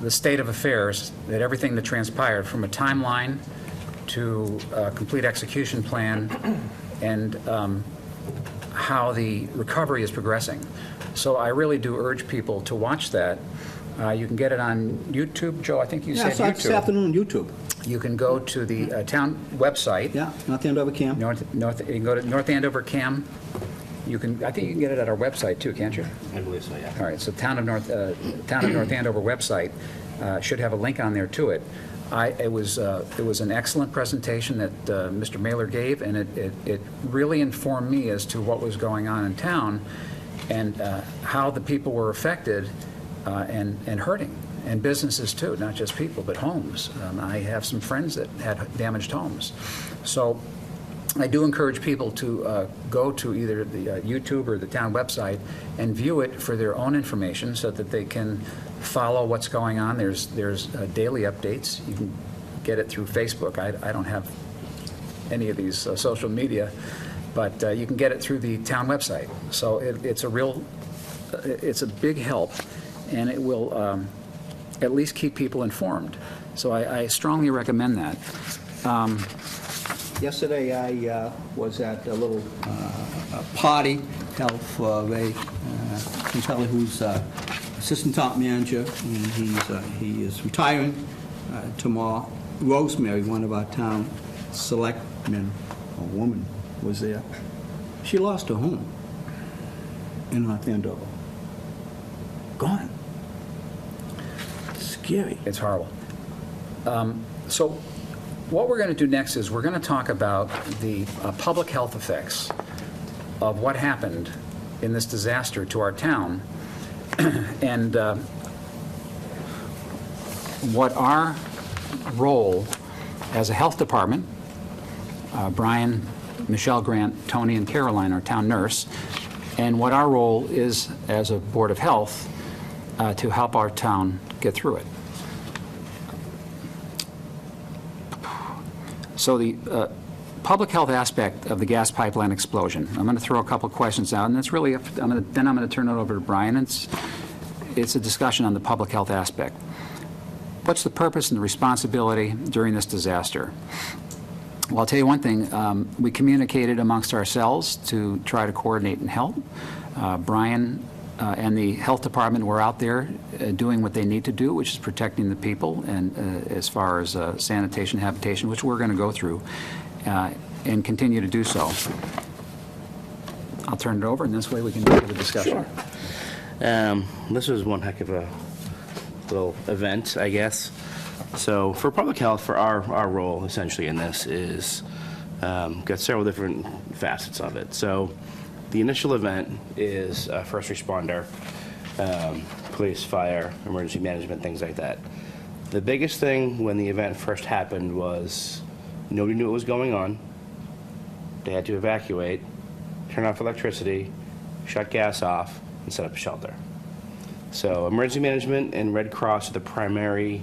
the state of affairs, that everything that transpired from a timeline to a complete execution plan and how the recovery is progressing. So I really do urge people to watch that. You can get it on YouTube. Joe, I think you said Yeah, so YouTube. this afternoon on YouTube. You can go to the town website. Yeah, North Andover CAM. You can go to North Andover CAM. I think you can get it at our website too, can't you? I believe so, yeah. All right, so Town of North Andover website should have a link on there to it. It was an excellent presentation that Mr. Mailer gave, and it really informed me as to what was going on in town and how the people were affected and hurting, and businesses too, not just people, but homes. I have some friends that had damaged homes. So I do encourage people to go to either the YouTube or the town website and view it for their own information so that they can follow what's going on. There's daily updates. You can get it through Facebook. I don't have any of these social media, but you can get it through the town website. So it's a big help, and it will at least keep people informed. So I strongly recommend that. Yesterday, I was at a little party held for a fellow who's assistant top manager, and he is retiring tomorrow. Rosemary, one of our town selectmen, a woman, was there. She lost her home in North Andover. Gone. Scary. It's horrible. So what we're going to do next is we're going to talk about the public health effects of what happened in this disaster to our town and what our role as a health department, Brian, Michelle Grant, Tony, and Caroline, our town nurse, and what our role is as a Board of Health to help our town get through it. So the public health aspect of the gas pipeline explosion, I'm going to throw a couple of questions out, and it's really, then I'm going to turn it over to Brian. It's a discussion on the public health aspect. What's the purpose and the responsibility during this disaster? Well, I'll tell you one thing. We communicated amongst ourselves to try to coordinate and help. Brian and the health department were out there doing what they need to do, which is protecting the people, and as far as sanitation, habitation, which we're going to go through, and continue to do so. I'll turn it over, and this way we can have a discussion. Sure. This was one heck of a little event, I guess. So for public health, for our role essentially in this is got several different facets of it. So the initial event is first responder, police, fire, emergency management, things like that. The biggest thing when the event first happened was nobody knew what was going on. They had to evacuate, turn off electricity, shut gas off, and set up a shelter. So emergency management and Red Cross are the primary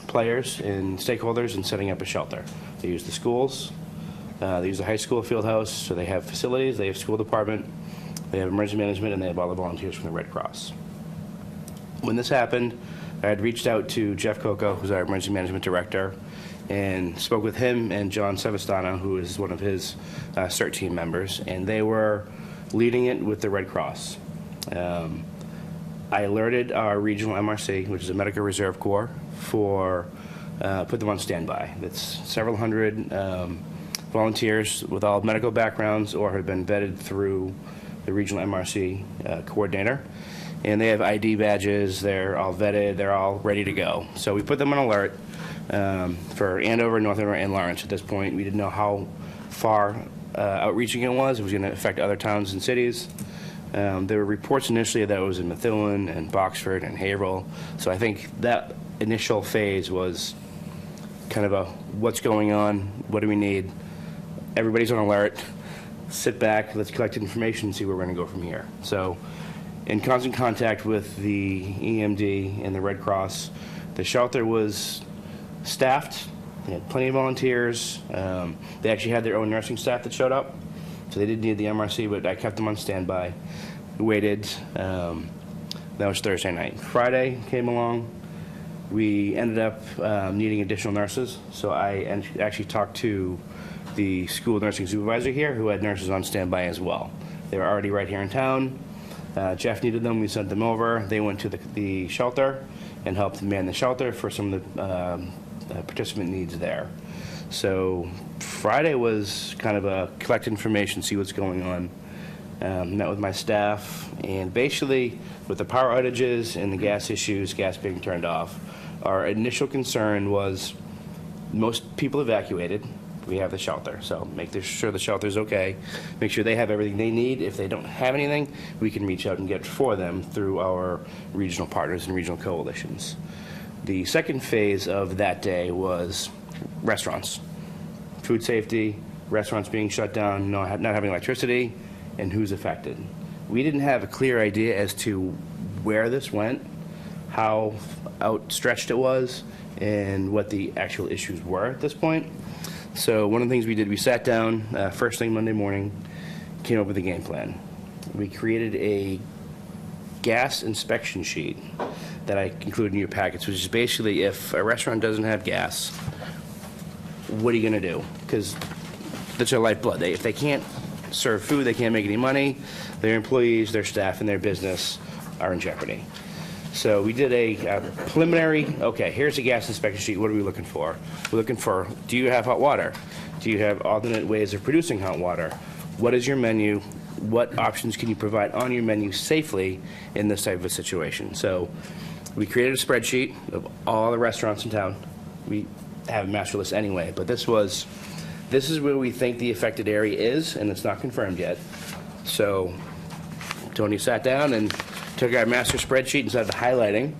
players and stakeholders in setting up a shelter. They use the schools, they use the high school field house, so they have facilities, they have school department, they have emergency management, and they have all the volunteers from the Red Cross. When this happened, I had reached out to Jeff Coco, who's our emergency management director, and spoke with him and John Sevastano, who is one of his CERT team members, and they were leading it with the Red Cross. I alerted our regional MRC, which is a Medical Reserve Corps, for put them on standby. That's several hundred volunteers with all medical backgrounds or have been vetted through the regional MRC coordinator. And they have ID badges, they're all vetted, they're all ready to go. So we put them on alert for Andover, North Andover, and Lawrence at this point. We didn't know how far outreaching it was going to affect other towns and cities. There were reports initially that it was in Methuen and Boxford and Haverhill. So I think that initial phase was kind of a what's going on, what do we need? Everybody's on alert. Sit back, let's collect information and see where we're going to go from here. So in constant contact with the EMD and the Red Cross, the shelter was staffed. They had plenty of volunteers. They actually had their own nursing staff that showed up. So they didn't need the MRC, but I kept them on standby. We waited. That was Thursday night. Friday came along. We ended up needing additional nurses. So I actually talked to the school nursing supervisor here, who had nurses on standby as well. They were already right here in town. Jeff needed them. We sent them over. They went to the shelter and helped man the shelter for some of the participant needs there. So Friday was kind of a collect information, see what's going on. Met with my staff, and basically with the power outages and the gas issues, gas being turned off, our initial concern was most people evacuated. We have the shelter, so make sure the shelter's okay. Make sure they have everything they need. If they don't have anything, we can reach out and get for them through our regional partners and regional coalitions. The second phase of that day was restaurants. Food safety, restaurants being shut down, not having electricity, and who's affected. We didn't have a clear idea as to where this went, how outstretched it was and what the actual issues were at this point. So one of the things we did, we sat down first thing Monday morning, came up with a game plan. We created a gas inspection sheet that I included in your packets, which is basically if a restaurant doesn't have gas, what are you going to do? Because that's their lifeblood. If they can't serve food, they can't make any money, their employees, their staff, and their business are in jeopardy. So we did a preliminary, okay, here's a gas inspection sheet. What are we looking for? We're looking for, do you have hot water? Do you have alternate ways of producing hot water? What is your menu? What options can you provide on your menu safely in this type of a situation? So we created a spreadsheet of all the restaurants in town. We have a master list anyway, but this is where we think the affected area is, and it's not confirmed yet. So Tony sat down and took our master spreadsheet and started highlighting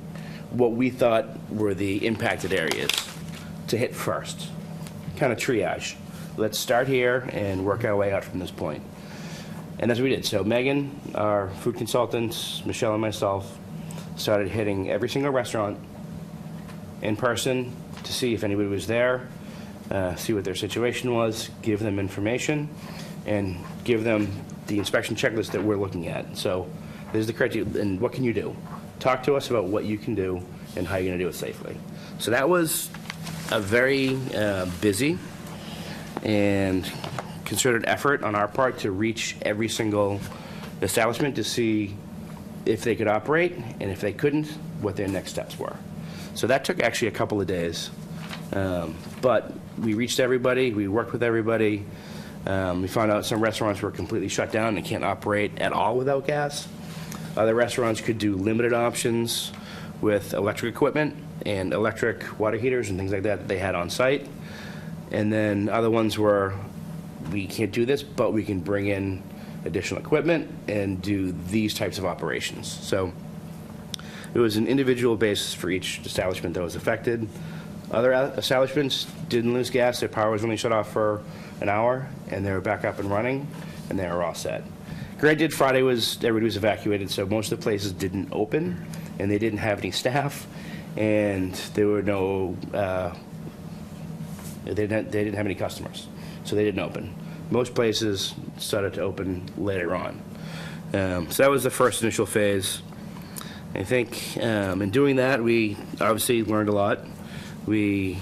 what we thought were the impacted areas to hit first. Kind of triage. Let's start here and work our way out from this point. And that's what we did. So Megan, our food consultant, Michelle and myself started hitting every single restaurant in person to see if anybody was there, see what their situation was, give them information, and give them the inspection checklist that we're looking at. So there's the criteria, and what can you do? Talk to us about what you can do and how you're going to do it safely. So that was a very busy and concerted effort on our part to reach every single establishment to see if they could operate, and if they couldn't, what their next steps were. So that took actually a couple of days. But we reached everybody, we worked with everybody. We found out some restaurants were completely shut down and can't operate at all without gas. Other restaurants could do limited options with electric equipment and electric water heaters and things like that they had on site. And then other ones were, we can't do this, but we can bring in additional equipment and do these types of operations. So it was an individual basis for each establishment that was affected. Other establishments didn't lose gas. Their power was only shut off for an hour, and they were back up and running, and they were all set. Granted, Friday everybody was evacuated, so most of the places didn't open, and they didn't have any staff, and there were no, they didn't have any customers, so they didn't open. Most places started to open later on. So that was the first initial phase. I think in doing that, we obviously learned a lot. We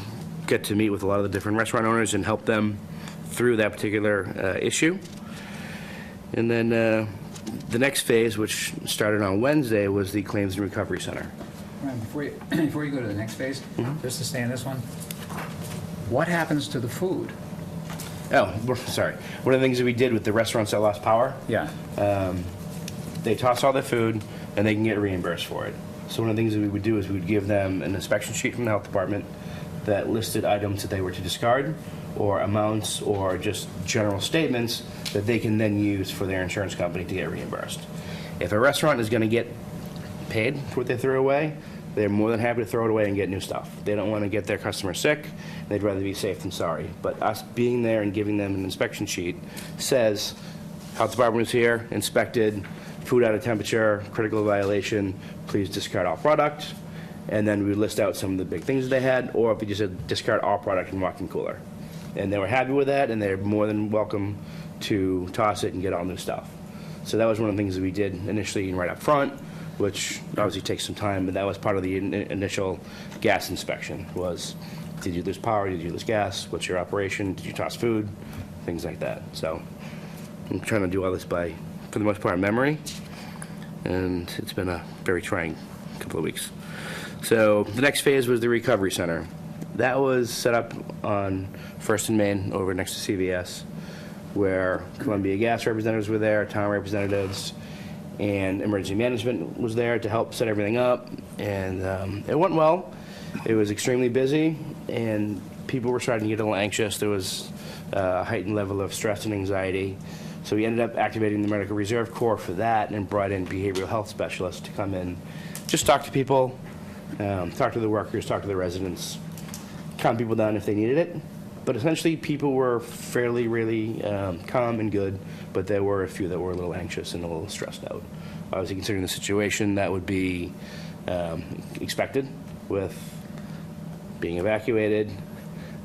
got to meet with a lot of the different restaurant owners and help them through that particular issue. And then the next phase, which started on Wednesday, was the Claims and Recovery Center. Ryan, before you go to the next phase, just to stay on this one, what happens to the food? Oh, sorry. One of the things that we did with the restaurants that lost power, Yeah. they toss all their food and they can get reimbursed for it. So one of the things that we would do is we would give them an inspection sheet from the health department that listed items that they were to discard, or amounts, or just general statements that they can then use for their insurance company to get reimbursed. If a restaurant is going to get paid for what they threw away, they're more than happy to throw it away and get new stuff. They don't want to get their customers sick. They'd rather be safe than sorry. But us being there and giving them an inspection sheet says, health department was here, inspected, food out of temperature, critical violation, please discard all product. And then we list out some of the big things that they had, or if we just said discard all product and walk-in cooler. And they were happy with that, and they're more than welcome to toss it and get all new stuff. So that was one of the things that we did initially and right up front, which obviously takes some time, but that was part of the initial gas inspection, was did you lose power, did you lose gas, what's your operation, did you toss food, things like that. So I'm trying to do all this by, for the most part, memory, and it's been a very trying couple of weeks. So the next phase was the recovery center. That was set up on 1st and Main over next to CVS, where Columbia Gas representatives were there, town representatives, and emergency management was there to help set everything up. And it went well. It was extremely busy, and people were starting to get a little anxious. There was a heightened level of stress and anxiety. So we ended up activating the Medical Reserve Corps for that and brought in behavioral health specialists to come in, just talk to people, talk to the workers, talk to the residents, calm people down if they needed it. But essentially, people were fairly, really calm and good, but there were a few that were a little anxious and a little stressed out. Obviously, considering the situation, that would be expected with being evacuated,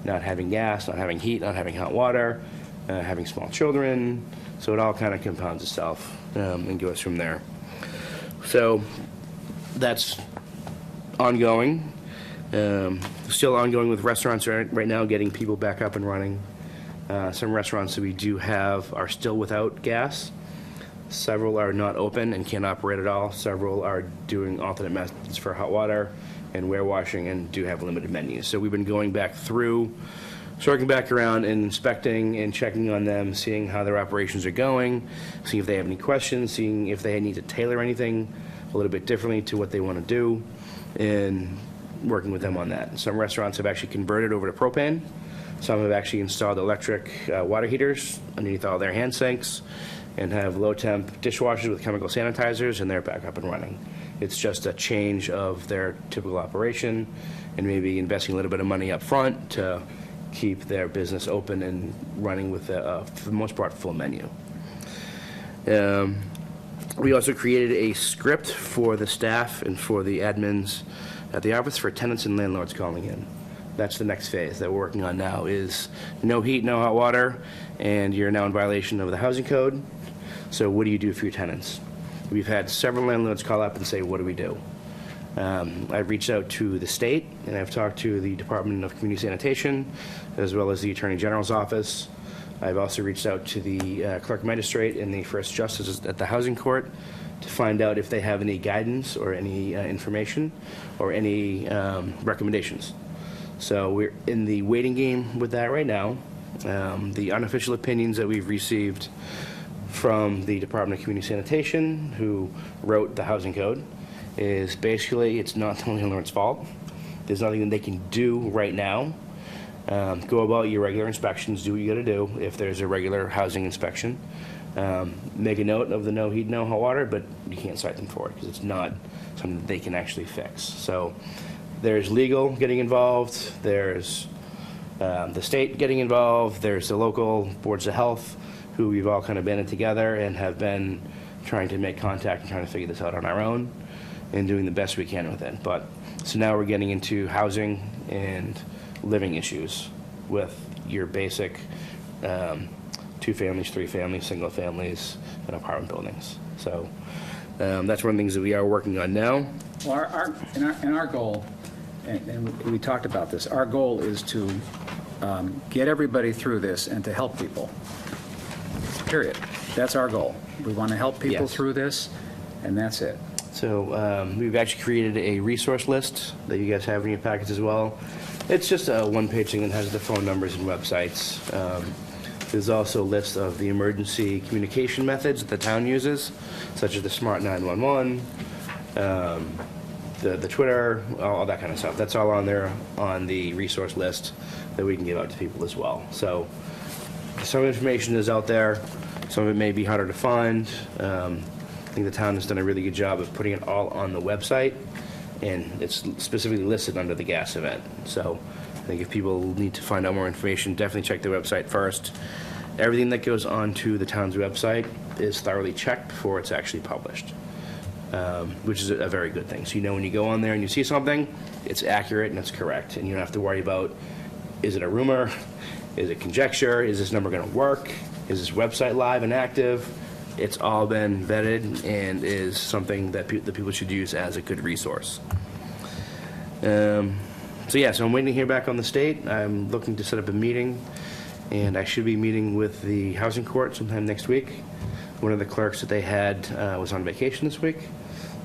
not having gas, not having heat, not having hot water, having small children. So it all kind of compounds itself and goes from there. So that's ongoing. Still ongoing with restaurants right now, getting people back up and running. Some restaurants that we do have are still without gas. Several are not open and can't operate at all. Several are doing alternate methods for hot water and warewashing and do have limited menus. So we've been going back through, circling back around and inspecting and checking on them, seeing how their operations are going, seeing if they have any questions, seeing if they need to tailor anything a little bit differently to what they want to do, and working with them on that. Some restaurants have actually converted over to propane. Some have actually installed electric water heaters underneath all their hand sinks and have low-temp dishwashers with chemical sanitizers, and they're back up and running. It's just a change of their typical operation and maybe investing a little bit of money up front to keep their business open and running with, for the most part, full menu. We also created a script for the staff and for the admins at the office for tenants and landlords calling in. That's the next phase that we're working on now is no heat, no hot water, and you're now in violation of the housing code. So what do you do for your tenants? We've had several landlords call up and say, what do we do? I've reached out to the state, and I've talked to the Department of Community Sanitation, as well as the Attorney General's office. I've also reached out to the clerk magistrate and the first justice at the housing court to find out if they have any guidance or any information or any recommendations. So we're in the waiting game with that right now. The unofficial opinions that we've received from the Department of Community Sanitation, who wrote the housing code, is basically it's not the landlord's fault. There's nothing that they can do right now. Go about your regular inspections, do what you got to do if there's a regular housing inspection. Make a note of the no heat, no hot water, but you can't cite them for it because it's not something that they can actually fix. So there's legal getting involved, there's the state getting involved, there's the local boards of health, who we've all kind of banded together and have been trying to make contact and trying to figure this out on our own and doing the best we can with it. But so now we're getting into housing and living issues with your basic 2 families, 3 families, single families, and apartment buildings. So that's one of the things that we are working on now. Well, our goal, and we talked about this, our goal is to get everybody through this and to help people. Period. That's our goal. We want to help people Yes. through this, and that's it. So we've actually created a resource list that you guys have in your packets as well. It's just a one-page thing that has the phone numbers and websites. There's also a list of the emergency communication methods that the town uses, such as the Smart 911, the Twitter, all that kind of stuff. That's all on there on the resource list that we can give out to people as well. So some information is out there. Some of it may be harder to find. I think the town has done a really good job of putting it all on the website, and it's specifically listed under the gas event. So I think if people need to find out more information, definitely check the website first. Everything that goes onto the town's website is thoroughly checked before it's actually published, which is a very good thing. So you know when you go on there and you see something, it's accurate and it's correct, and you don't have to worry about, is it a rumor? Is it conjecture? Is this number going to work? Is this website live and active? It's all been vetted and is something that the people should use as a good resource. So I'm waiting to hear back on the state. I'm looking to set up a meeting, and I should be meeting with the housing court sometime next week. One of the clerks that they had was on vacation this week,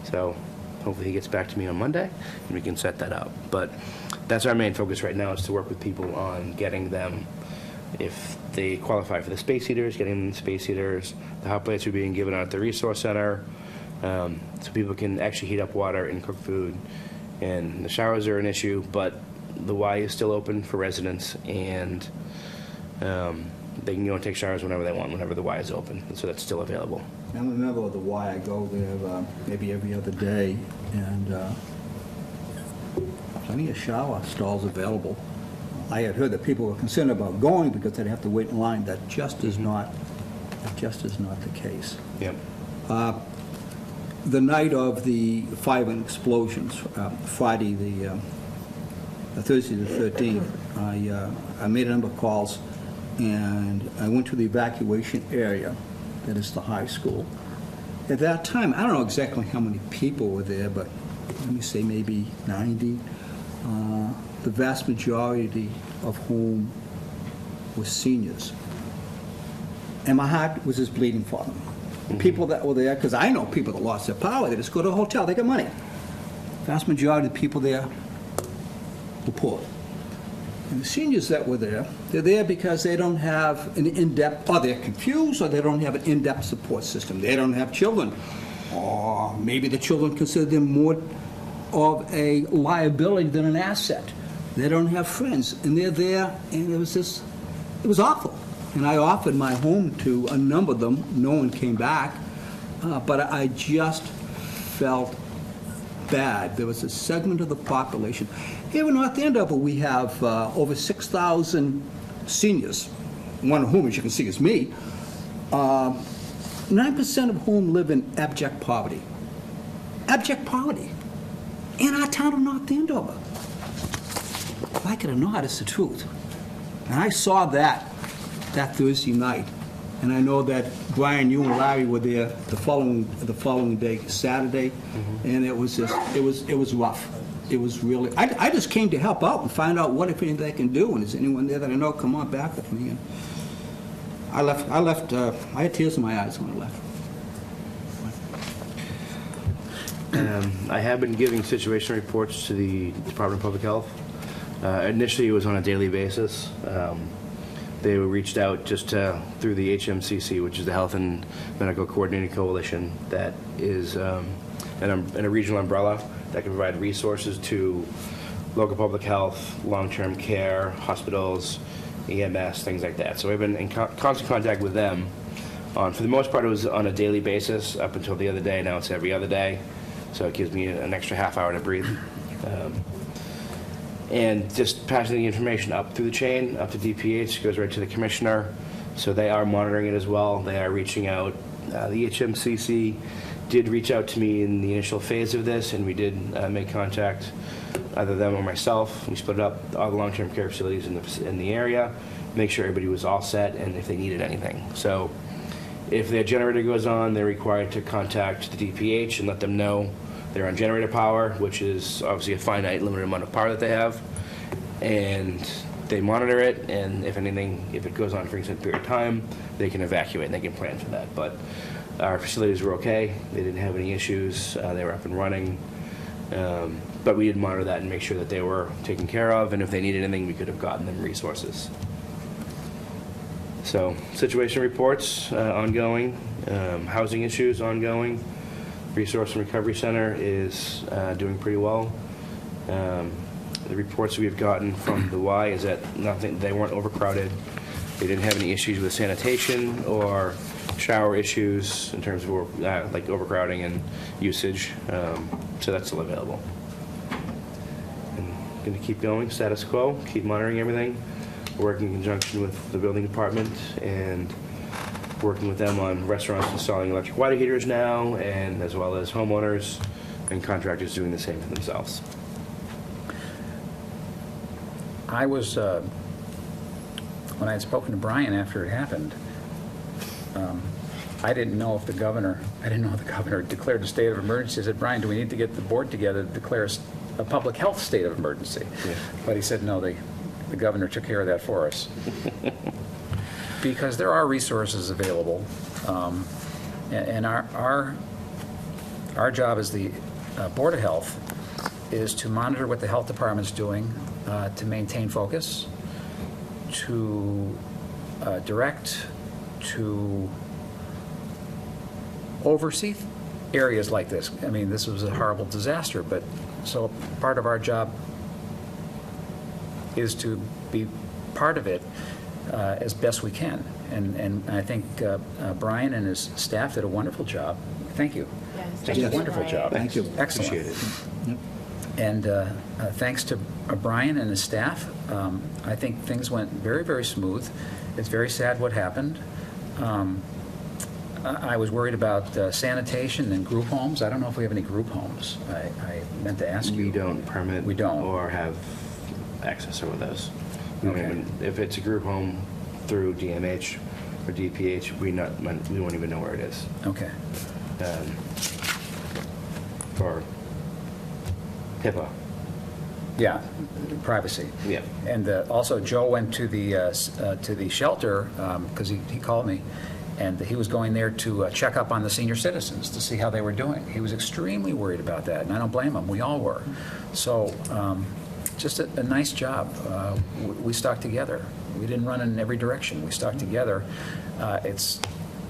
so hopefully he gets back to me on Monday, and we can set that up. But that's our main focus right now, is to work with people on getting them, if they qualify for the space heaters, getting them the space heaters. The hot plates are being given out at the resource center, so people can actually heat up water and cook food. And the showers are an issue, but the Y is still open for residents, and they can go and take showers whenever they want, whenever the Y is open, and so that's still available. I'm a member of the Y. I go there maybe every other day, and plenty of shower stalls available. I had heard that people were concerned about going because they'd have to wait in line. That just is not the case. Yep. the night of the fire and explosions, Friday, Thursday the 13th, I made a number of calls, and I went to the evacuation area, that is the high school. At that time, I don't know exactly how many people were there, but let me say maybe 90. The vast majority of whom were seniors. And my heart was just bleeding for them. People that were there, because I know people that lost their power, they just go to a hotel, they get money. Vast majority of the people there were poor. And the seniors that were there, they're there because they don't have an in-depth, or they're confused, or they don't have an in-depth support system. They don't have children. Or maybe the children consider them more of a liability than an asset. They don't have friends, and they're there, and it was awful. And I offered my home to a number of them. No one came back, but I just felt bad. There was a segment of the population. Here in North Andover, we have over 6,000 seniors, one of whom, as you can see, is me, 9% of whom live in abject poverty. Abject poverty in our town of North Andover. Like it or not, it's the truth. And I saw that Thursday night, and I know that Brian, you and Larry were there the following day, Saturday, and it was rough. It was really. I just came to help out and find out what, if anything, they can do. And is anyone there that I know? Come on back with me. And I left. I had tears in my eyes when I left. I have been giving situation reports to the Department of Public Health. Initially, it was on a daily basis. They were reached out just through the HMCC, which is the Health and Medical Coordinating Coalition, that is in a regional umbrella that can provide resources to local public health, long-term care, hospitals, EMS, things like that. So we've been in constant contact with them. For the most part, it was on a daily basis up until the other day. Now it's every other day, so it gives me an extra half hour to breathe. And just passing the information up through the chain, up to DPH, goes right to the commissioner. So they are monitoring it as well. They are reaching out. The HMCC did reach out to me in the initial phase of this, and we did make contact, either them or myself. We split up all the long-term care facilities in the area, make sure everybody was all set, and if they needed anything. So if their generator goes on, they're required to contact the DPH and let them know they're on generator power, which is obviously a finite, limited amount of power that they have. And they monitor it, and if anything, if it goes on for an extended period of time, they can evacuate and they can plan for that. But our facilities were okay. They didn't have any issues. They were up and running. But we did monitor that and make sure that they were taken care of, and if they needed anything, we could have gotten them resources. So, situation reports, ongoing. Housing issues, ongoing. Resource and Recovery Center is doing pretty well. The reports we've gotten from the Y is that they weren't overcrowded. They didn't have any issues with sanitation or shower issues in terms of like overcrowding and usage. So that's still available. And going to keep going, status quo, keep monitoring everything, working in conjunction with the building department and working with them on restaurants installing electric water heaters now, and as well as homeowners and contractors doing the same for themselves. I was, when I had spoken to Brian after it happened, I didn't know if the governor declared a state of emergency. I said, Brian, do we need to get the board together to declare a public health state of emergency? Yeah. But he said, no, the governor took care of that for us. Because there are resources available, and our job as the Board of Health is to monitor what the health department's doing, to maintain focus, to direct, to oversee areas like this. I mean, this was a horrible disaster, but so part of our job is to be part of it as best we can. And I think Brian and his staff did a wonderful job. Thank you. Yes, Just a wonderful job. Thank you. Excellent. Appreciate it. Yep. And thanks to Brian and his staff, I think things went very, very smooth. It's very sad what happened. I was worried about sanitation and group homes. I don't know if we have any group homes. I meant to ask you. We don't permit. We don't. Or have access over those. We don't Okay. even- If it's a group home through DMH or DPH, we won't even know where it is. Okay. For HIPAA. Yeah, privacy. Yeah. And also, Joe went to the shelter, because he called me, and he was going there to check up on the senior citizens to see how they were doing. He was extremely worried about that, and I don't blame him. We all were. So just a nice job. We stuck together. We didn't run in every direction. We stuck together.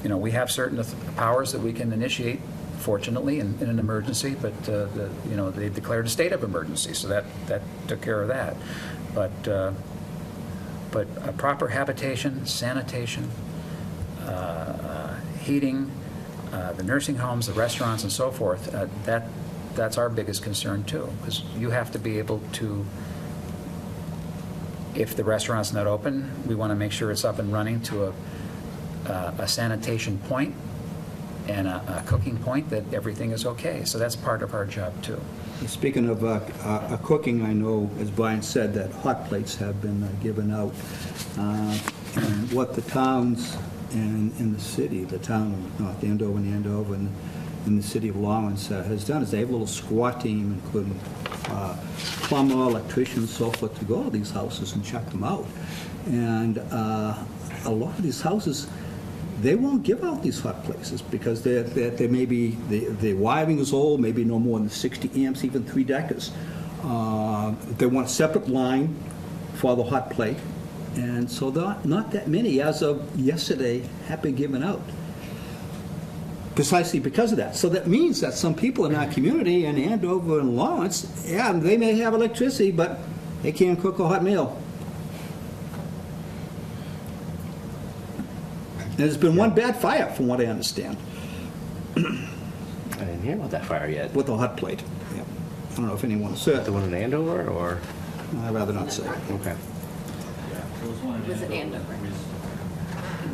We have certain powers that we can initiate, fortunately, in an emergency, but they declared a state of emergency, so that took care of that. But a proper habitation, sanitation, heating, the nursing homes, the restaurants, and so forth, that's our biggest concern too, because you have to be able to. If the restaurant's not open, we want to make sure it's up and running to a sanitation point and a cooking point, that everything is okay. So that's part of our job too. Speaking of cooking, I know, as Brian said, that hot plates have been given out. And what the towns in the city, the town of North Andover and Andover and in the city of Lawrence has done is they have a little squad team, including plumber, electricians, so forth, to go to these houses and check them out. And a lot of these houses, they won't give out these hot places because they may be, the wiring is old, maybe no more than 60 amps, even 3-deckers. They want a separate line for the hot plate. And so not that many, as of yesterday, have been given out. Precisely because of that. So that means that some people in our community, in Andover and Lawrence, yeah, they may have electricity, but they can't cook a hot meal. There's been one bad fire, from what I understand, I didn't hear about that fire yet. with a hot plate. Yeah. I don't know if anyone saw The it. one in Andover, or? I'd rather not say. Okay. Was it Andover?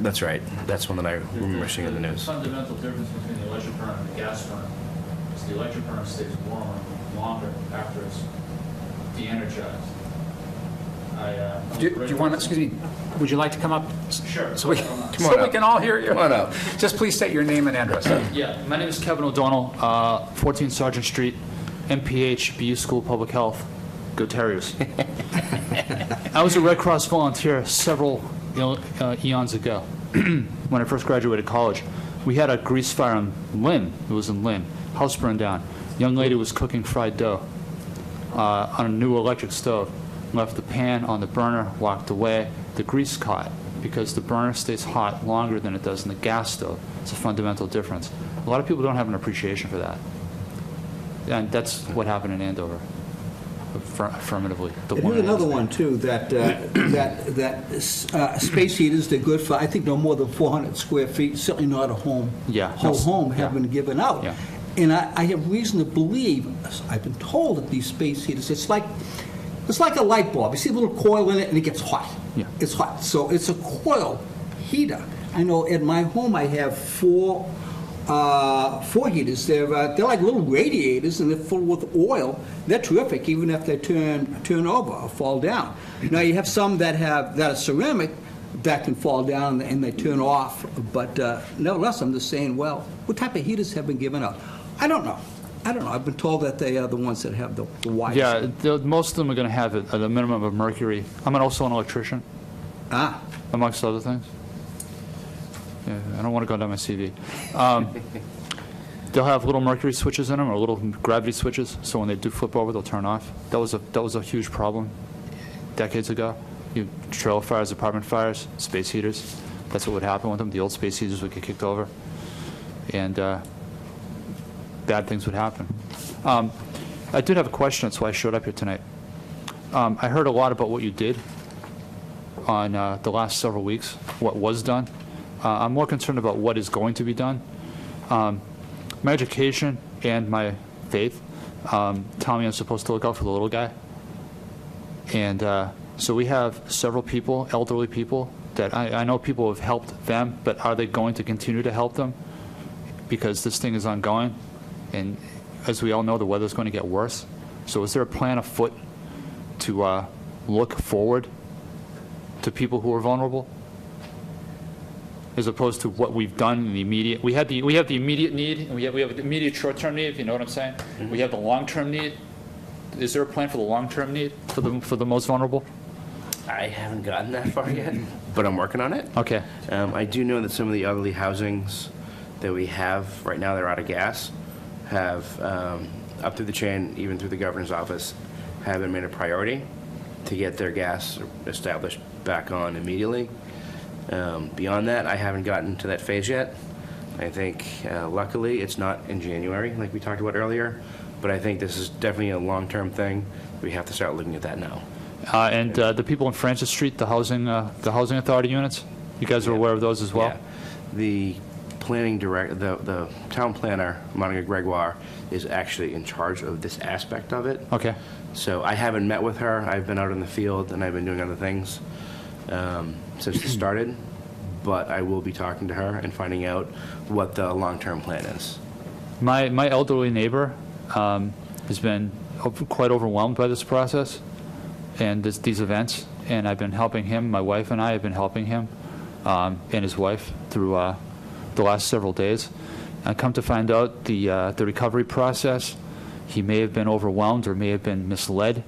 That's right. That's one that I remember seeing in the news. The fundamental difference between the electric burner and the gas burner is the electric burner stays warmer longer after it's de-energized. Do you want to, excuse me, would you like to come up? Sure. So we on so we up. can all hear you? Come on up. Just please state your name and address. Yeah, my name is Kevin O'Donnell, 14 Sergeant Street, MPH, BU School of Public Health. Go Terriers. I was a Red Cross volunteer several eons ago when I first graduated college. We had a grease fire in Lynn. It was in Lynn. House burned down. Young lady was cooking fried dough on a new electric stove. Left the pan on the burner, walked away. The grease caught because the burner stays hot longer than it does in the gas stove. It's a fundamental difference. A lot of people don't have an appreciation for that. And that's what happened in Andover, affirmatively. The And one here's in another Andover. one, too, that space heaters, they're good for, I think, no more than 400 square feet, certainly not a home. Yeah. Whole home have Yeah. been given out. Yeah. And I have reason to believe, I've been told that these space heaters, it's like a light bulb. You see a little coil in it and it gets hot. Yeah. It's hot. So it's a coil heater. I know at my home I have four heaters. They're like little radiators and they're full with oil. They're terrific even if they turn over or fall down. Now you have some that are ceramic that can fall down and they turn off. But nevertheless, I'm just saying, well, what type of heaters have been given out? I don't know. I've been told that they are the ones that have the widest. Yeah, most of them are going to have it at a minimum of mercury. I'm also an electrician, amongst other things. Yeah, I don't want to go down my CV. They'll have little mercury switches in them or little gravity switches, so when they do flip over, they'll turn off. That was a huge problem decades ago. Trailer fires, apartment fires, space heaters. That's what would happen with them. The old space heaters would get kicked over, and bad things would happen. I did have a question. That's why I showed up here tonight. I heard a lot about what you did on the last several weeks, what was done. I'm more concerned about what is going to be done. My education and my faith tell me I'm supposed to look out for the little guy. And so we have several people, elderly people, that I know people have helped them, but are they going to continue to help them? because this thing is ongoing, and as we all know, the weather's going to get worse. So is there a plan afoot to look forward to people who are vulnerable, as opposed to what we've done in the immediate? We have the immediate need, and we have the immediate short-term need, if you know what I'm saying. We have the long-term need. Is there a plan for the long-term need for the most vulnerable? I haven't gotten that far yet, but I'm working on it. Okay. I do know that some of the elderly housings that we have right now, they're out of gas, have, up through the chain, even through the governor's office, have been made a priority to get their gas established back on immediately. Beyond that, I haven't gotten to that phase yet. I think, luckily, it's not in January, like we talked about earlier, but I think this is definitely a long-term thing. We have to start looking at that now. And the people in Francis Street, the housing authority units, you guys are aware of those as well? Yeah. The planning the town planner, Monica Gregoire, is actually in charge of this aspect of it. Okay. So I haven't met with her. I've been out in the field and I've been doing other things since this started, but I will be talking to her and finding out what the long-term plan is. My elderly neighbor has been quite overwhelmed by this process and these events, and I've been helping him. My wife and I have been helping him and his wife through the last several days. I come to find out the recovery process, he may have been overwhelmed or may have been misled.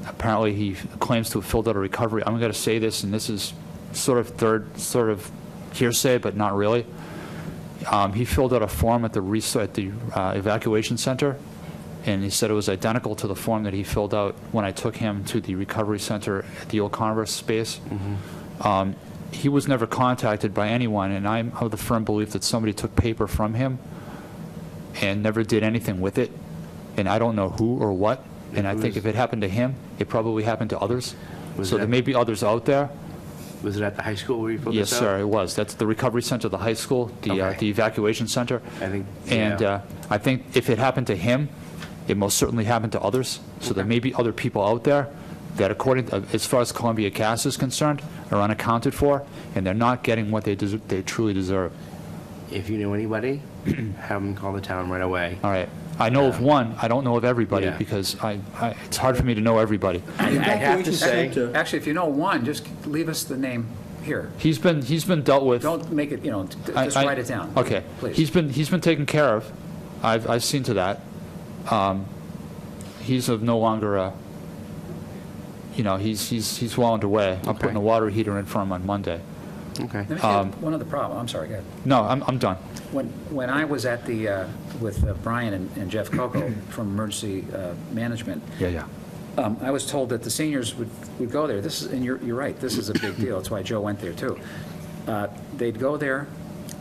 Apparently, he claims to have filled out a recovery. I'm going to say this, and this is sort of hearsay, but not really. He filled out a form at the evacuation center, and he said it was identical to the form that he filled out when I took him to the recovery center at the old Converse space. Mm-hmm. He was never contacted by anyone, and I'm of the firm belief that somebody took paper from him and never did anything with it, and I don't know who or what. And I think if it happened to him, it probably happened to others. So there may be others out there. Was it at the high school where you filled Yes, this out? sir, it was. That's the recovery center, the high school, the evacuation center. I think, And yeah. I think if it happened to him, it most certainly happened to others. So there may be other people out there that, according to, as far as Columbia Gas is concerned, are unaccounted for, and they're not getting what they truly deserve. If you know anybody, have them call the town right away. All right. I know of one. I don't know of everybody Yeah. because it's hard for me to know everybody. I have to say, Actually, if you know one, just leave us the name here. He's been dealt with. Don't make it, just write it down. Okay. Please. He's been taken care of. I've seen to that. He's of no longer he's well underway. I'm putting a water heater in for him on Monday. okay. Let me tell you one other problem. I'm sorry, go ahead. No, I'm done. When I was at the, with Brian and Jeff Coco from Emergency Management, Yeah. I was told that the seniors would go there. And you're right, this is a big deal. That's why Joe went there, too. They'd go there,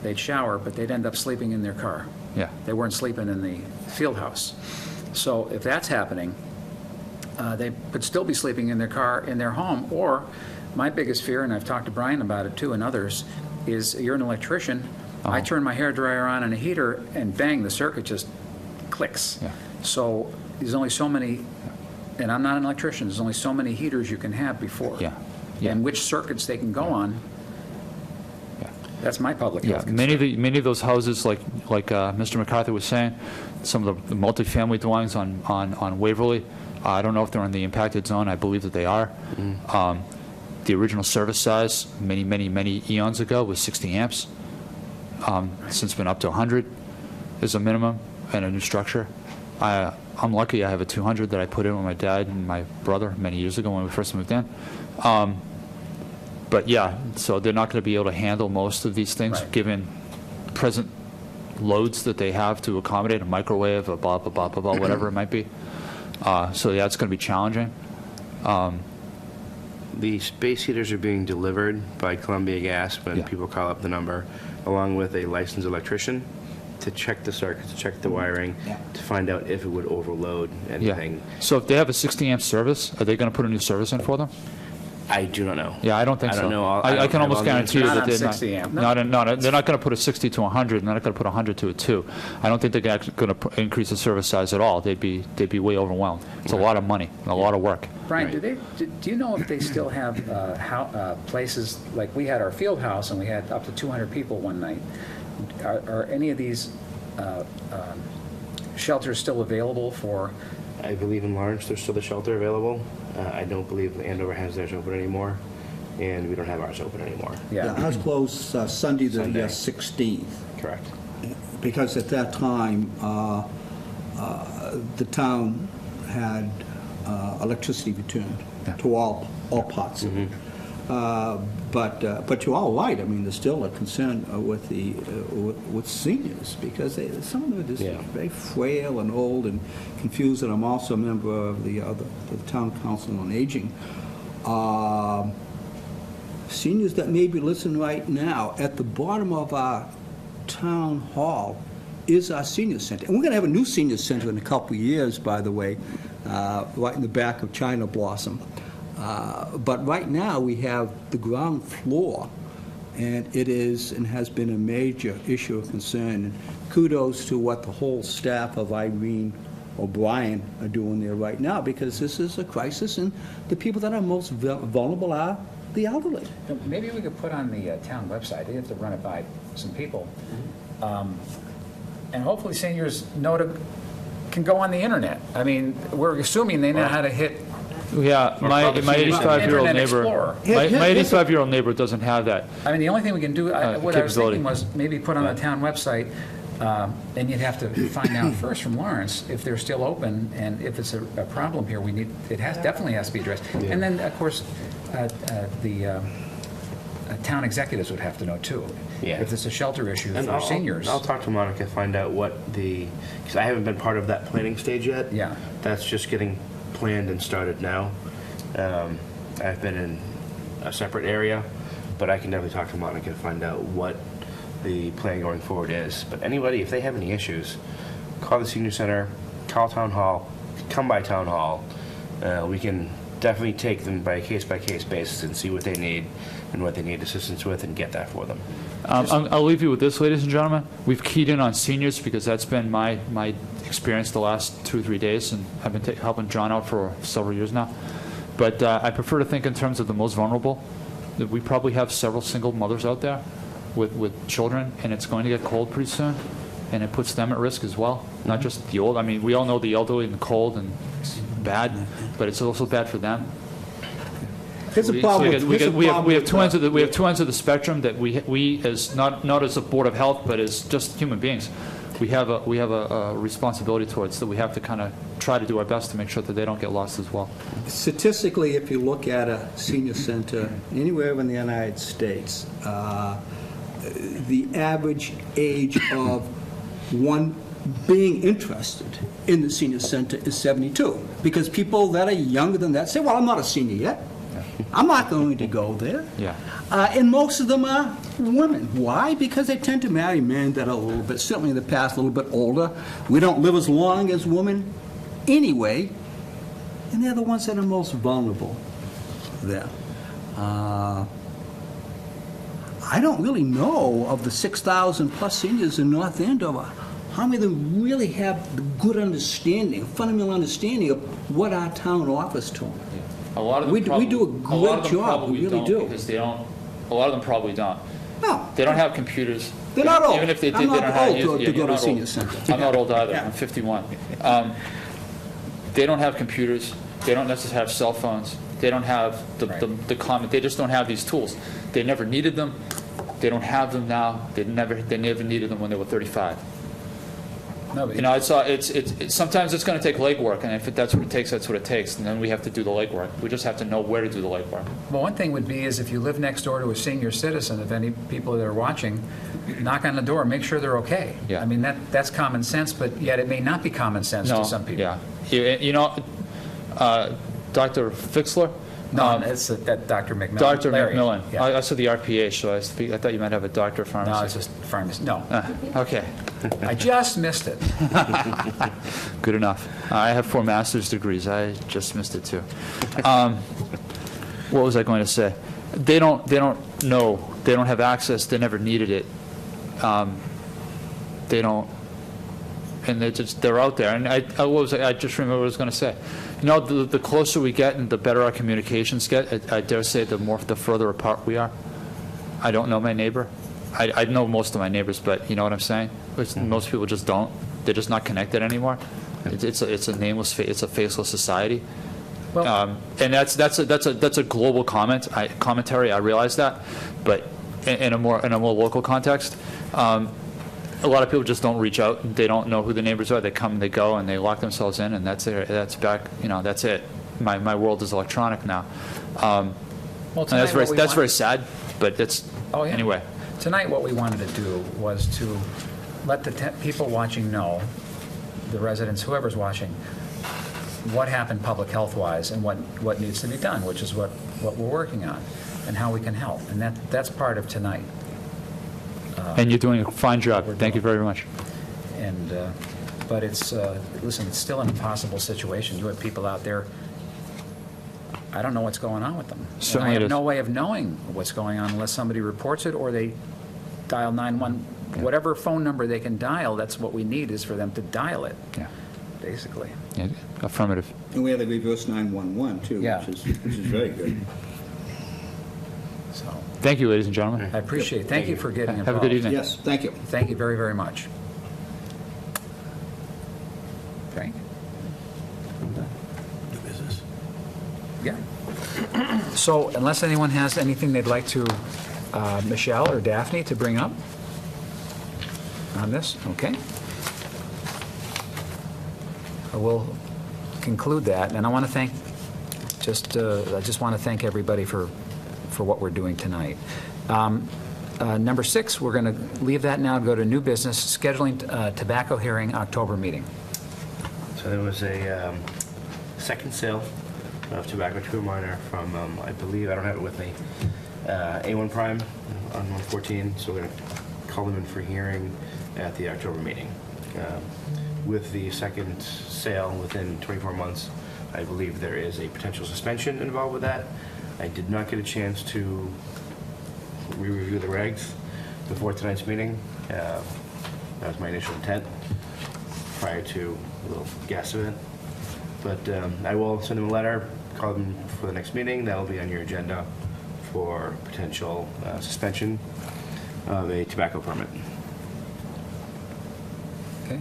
they'd shower, but they'd end up sleeping in their car. Yeah. They weren't sleeping in the field house. So if that's happening, they could still be sleeping in their car, in their home. Or my biggest fear, and I've talked to Brian about it, too, and others, is you're an electrician. I turn my hairdryer on and a heater, and bang, the circuit just clicks. Yeah. So there's only so many, and I'm not an electrician, there's only so many heaters you can have before. Yeah. Yeah. And which circuits they can go on, that's my public Yeah, health concern. many of those houses, like Mr. McCarthy was saying, some of the multifamily dwellings on Waverly, I don't know if they're in the impacted zone. I believe that they are. The original service size, many eons ago, was 60 amps. Since been up to 100 is a minimum and a new structure. I'm lucky I have a 200 that I put in with my dad and my brother many years ago when we first moved in. But yeah, so they're not going to be able to handle most of these things, Right. given present loads that they have to accommodate, a microwave, a blah, blah, blah, blah, blah, whatever it might be. So yeah, it's going to be challenging. The space heaters are being delivered by Columbia Gas when Yeah. people call up the number, along with a licensed electrician to check the circuits, to check the wiring, to find out if it would overload Yeah. anything. So if they have a 60 amp service, are they going to put a new service in for them? I do not know. Yeah, I don't think I so. don't know. I can almost guarantee you Not that on they're 60 amp. No. they're not going to put a 60 to 100, and they're not going to put 100 to a 2. I don't think they're going to increase the service size at all. They'd be way overwhelmed. It's a lot of money, a lot of work. Brian, Right. do you know if they still have places, like we had our field house and we had up to 200 people one night? Are any of these shelters still available for? I believe in Lawrence, there's still the shelter available. I don't believe Andover has theirs open anymore, and we don't have ours open anymore. Yeah, ours closed Sunday the Sunday. 16th, Correct. because at that time, the town had electricity returned to all parts of it. But you're all right. I mean, there's still a concern with seniors, because some of them are just Yeah. very frail and old and confused. And I'm also a member of the Town Council on Aging. Seniors that may be listening right now, at the bottom of our town hall is our senior center. And we're going to have a new senior center in a couple of years, by the way, right in the back of China Blossom. But right now, we have the ground floor, and it is and has been a major issue of concern. And kudos to what the whole staff of Irene O'Brien are doing there right now, because this is a crisis, and the people that are most vulnerable are the elderly. Maybe we could put on the town website, they have to run it by some people. And hopefully seniors can go on the internet. I mean, we're assuming they know how to hit. Yeah, my 85-year-old Internet neighbor, Explorer. my 85-year-old neighbor doesn't have that. I mean, the only thing we can do, what I was capability. thinking was maybe put on the town website, and you'd have to find out first from Lawrence if they're still open, and if it's a problem here, definitely has to be addressed. And then, of course, the town executives would have to know too. Yeah. If it's a shelter issue And for seniors. I'll talk to Monica, find out what because I haven't been part of that planning stage yet. Yeah. That's just getting planned and started now. I've been in a separate area, but I can definitely talk to Monica and find out what the plan going forward is. But anybody, if they have any issues, call the senior center, call town hall, come by town hall. We can definitely take them by a case-by-case basis and see what they need and what they need assistance with, and get that for them. I'll leave you with this, ladies and gentlemen. We've keyed in on seniors because that's been my experience the last 2 or 3 days, and I've been helping John out for several years now. But I prefer to think in terms of the most vulnerable. That we probably have several single mothers out there with children, and it's going to get cold pretty soon, and it puts them at risk as well, not just the old. I mean, we all know the elderly and the cold, and it's bad, but it's also bad for them. Here's a problem. We have two ends of the spectrum that we as not as a board of health, but as just human beings, we have a responsibility towards, that we have to kind of try to do our best to make sure that they don't get lost as well. Statistically, if you look at a senior center anywhere in the United States, the average age of one being interested in the senior center is 72. Because people that are younger than that say, well, I'm not a senior yet. I'm not going to go there. Yeah. And most of them are women. Why? Because they tend to marry men that are a little bit, certainly in the past, a little bit older. We don't live as long as women anyway, and they're the ones that are most vulnerable there. I don't really know of the 6,000 plus seniors in North Andover, how many of them really have the good understanding, fundamental understanding of what our town offers to them. A lot of them We do a great job, we really do. Because they don't. A lot of them probably don't. No, They don't have computers. They're not old. Even if they did, I'm they not don't have old yeah, to you're go to not senior old. center. I'm not old either. Yeah. I'm 51. They don't have computers. They don't necessarily have cell phones. They don't have the common. They just don't have these tools. They never needed them. They don't have them now. They never needed them when they were 35. No, but You know, it's sometimes it's going to take legwork, and if that's what it takes, that's what it takes, and then we have to do the legwork. We just have to know where to do the legwork. Well, one thing would be is if you live next door to a senior citizen, if any people that are watching, knock on the door, make sure they're okay. Yeah. I mean, that's common sense, but yet it may not be common sense to some people. Yeah. You know, Dr. Fixler? No, it's Dr. McMillan. Dr. Larry. McMillan. Yeah. I said the RPH, so I thought you might have a doctor of pharmacy. No, it's just pharmacy. No, Okay, I just missed it. good enough. I have 4 master's degrees. I just missed it too. what was I going to say? They don't know. They don't have access. They never needed it. They don't, and they're out there. And I just remember what I was going to say. You know, the closer we get and the better our communications get, I dare say the further apart we are. I don't know my neighbor. I know most of my neighbors, but you know what I'm saying? Most people just don't. They're just not connected anymore. It's a nameless, it's a faceless society. Well, And that's a global commentary. I realize that, but in a more local context, a lot of people just don't reach out. They don't know who the neighbors are. They come and they go and they lock themselves in, and that's it. That's back. You know, that's it. My world is electronic now. well, And tonight what we that's want- very sad, but it's Oh, yeah. anyway. Tonight, what we wanted to do was to let the people watching know, the residents, whoever's watching, what happened public health-wise and what needs to be done, which is what we're working on, and how we can help. And that's part of tonight. And you're doing a fine job. Thank you very much. And, but it's, listen, it's still an impossible situation. You have people out there, I don't know what's going on with them. And Certainly I it have is. no way of knowing what's going on unless somebody reports it or they dial 911. Whatever phone number they can dial, that's what we need, is for them to dial it, Yeah. basically. Yeah. Affirmative. And we have the reverse 911, too, Yeah. which is very good. So Thank you, ladies and gentlemen. I appreciate it. Thank you for getting involved. Have a good evening. Yes, thank you. Thank you very, very much. Frank? New business. Yeah. So unless anyone has anything they'd like to, Michelle or Daphne, to bring up on this, okay? We'll conclude that, and I want to thank, I just want to thank everybody for what we're doing tonight. Number 6, we're going to leave that now and go to new business, scheduling tobacco hearing October meeting. So there was a second sale of tobacco to a minor from, I believe, I don't have it with me, A1 Prime on 114. So we're going to call them in for hearing at the October meeting. With the second sale within 24 months, I believe there is a potential suspension involved with that. I did not get a chance to re-review the regs before tonight's meeting. That was my initial intent prior to a little guess of it. But I will send them a letter, call them for the next meeting. That'll be on your agenda for potential suspension of a tobacco permit. Okay?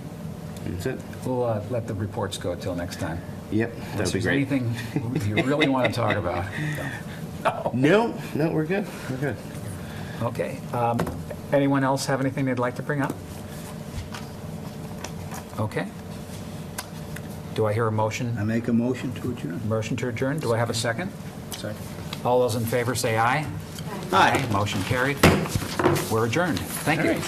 That's it. We'll let the reports go till next time. Yep, Unless that'd be there's great. anything you really want to talk about. No, we're good. We're good. Okay. Anyone else have anything they'd like to bring up? Okay. Do I hear a motion? I make a motion to adjourn. Motion to adjourn. Do I have a second? Second. All those in favor say aye. Aye. Motion carried. We're adjourned. Thank you.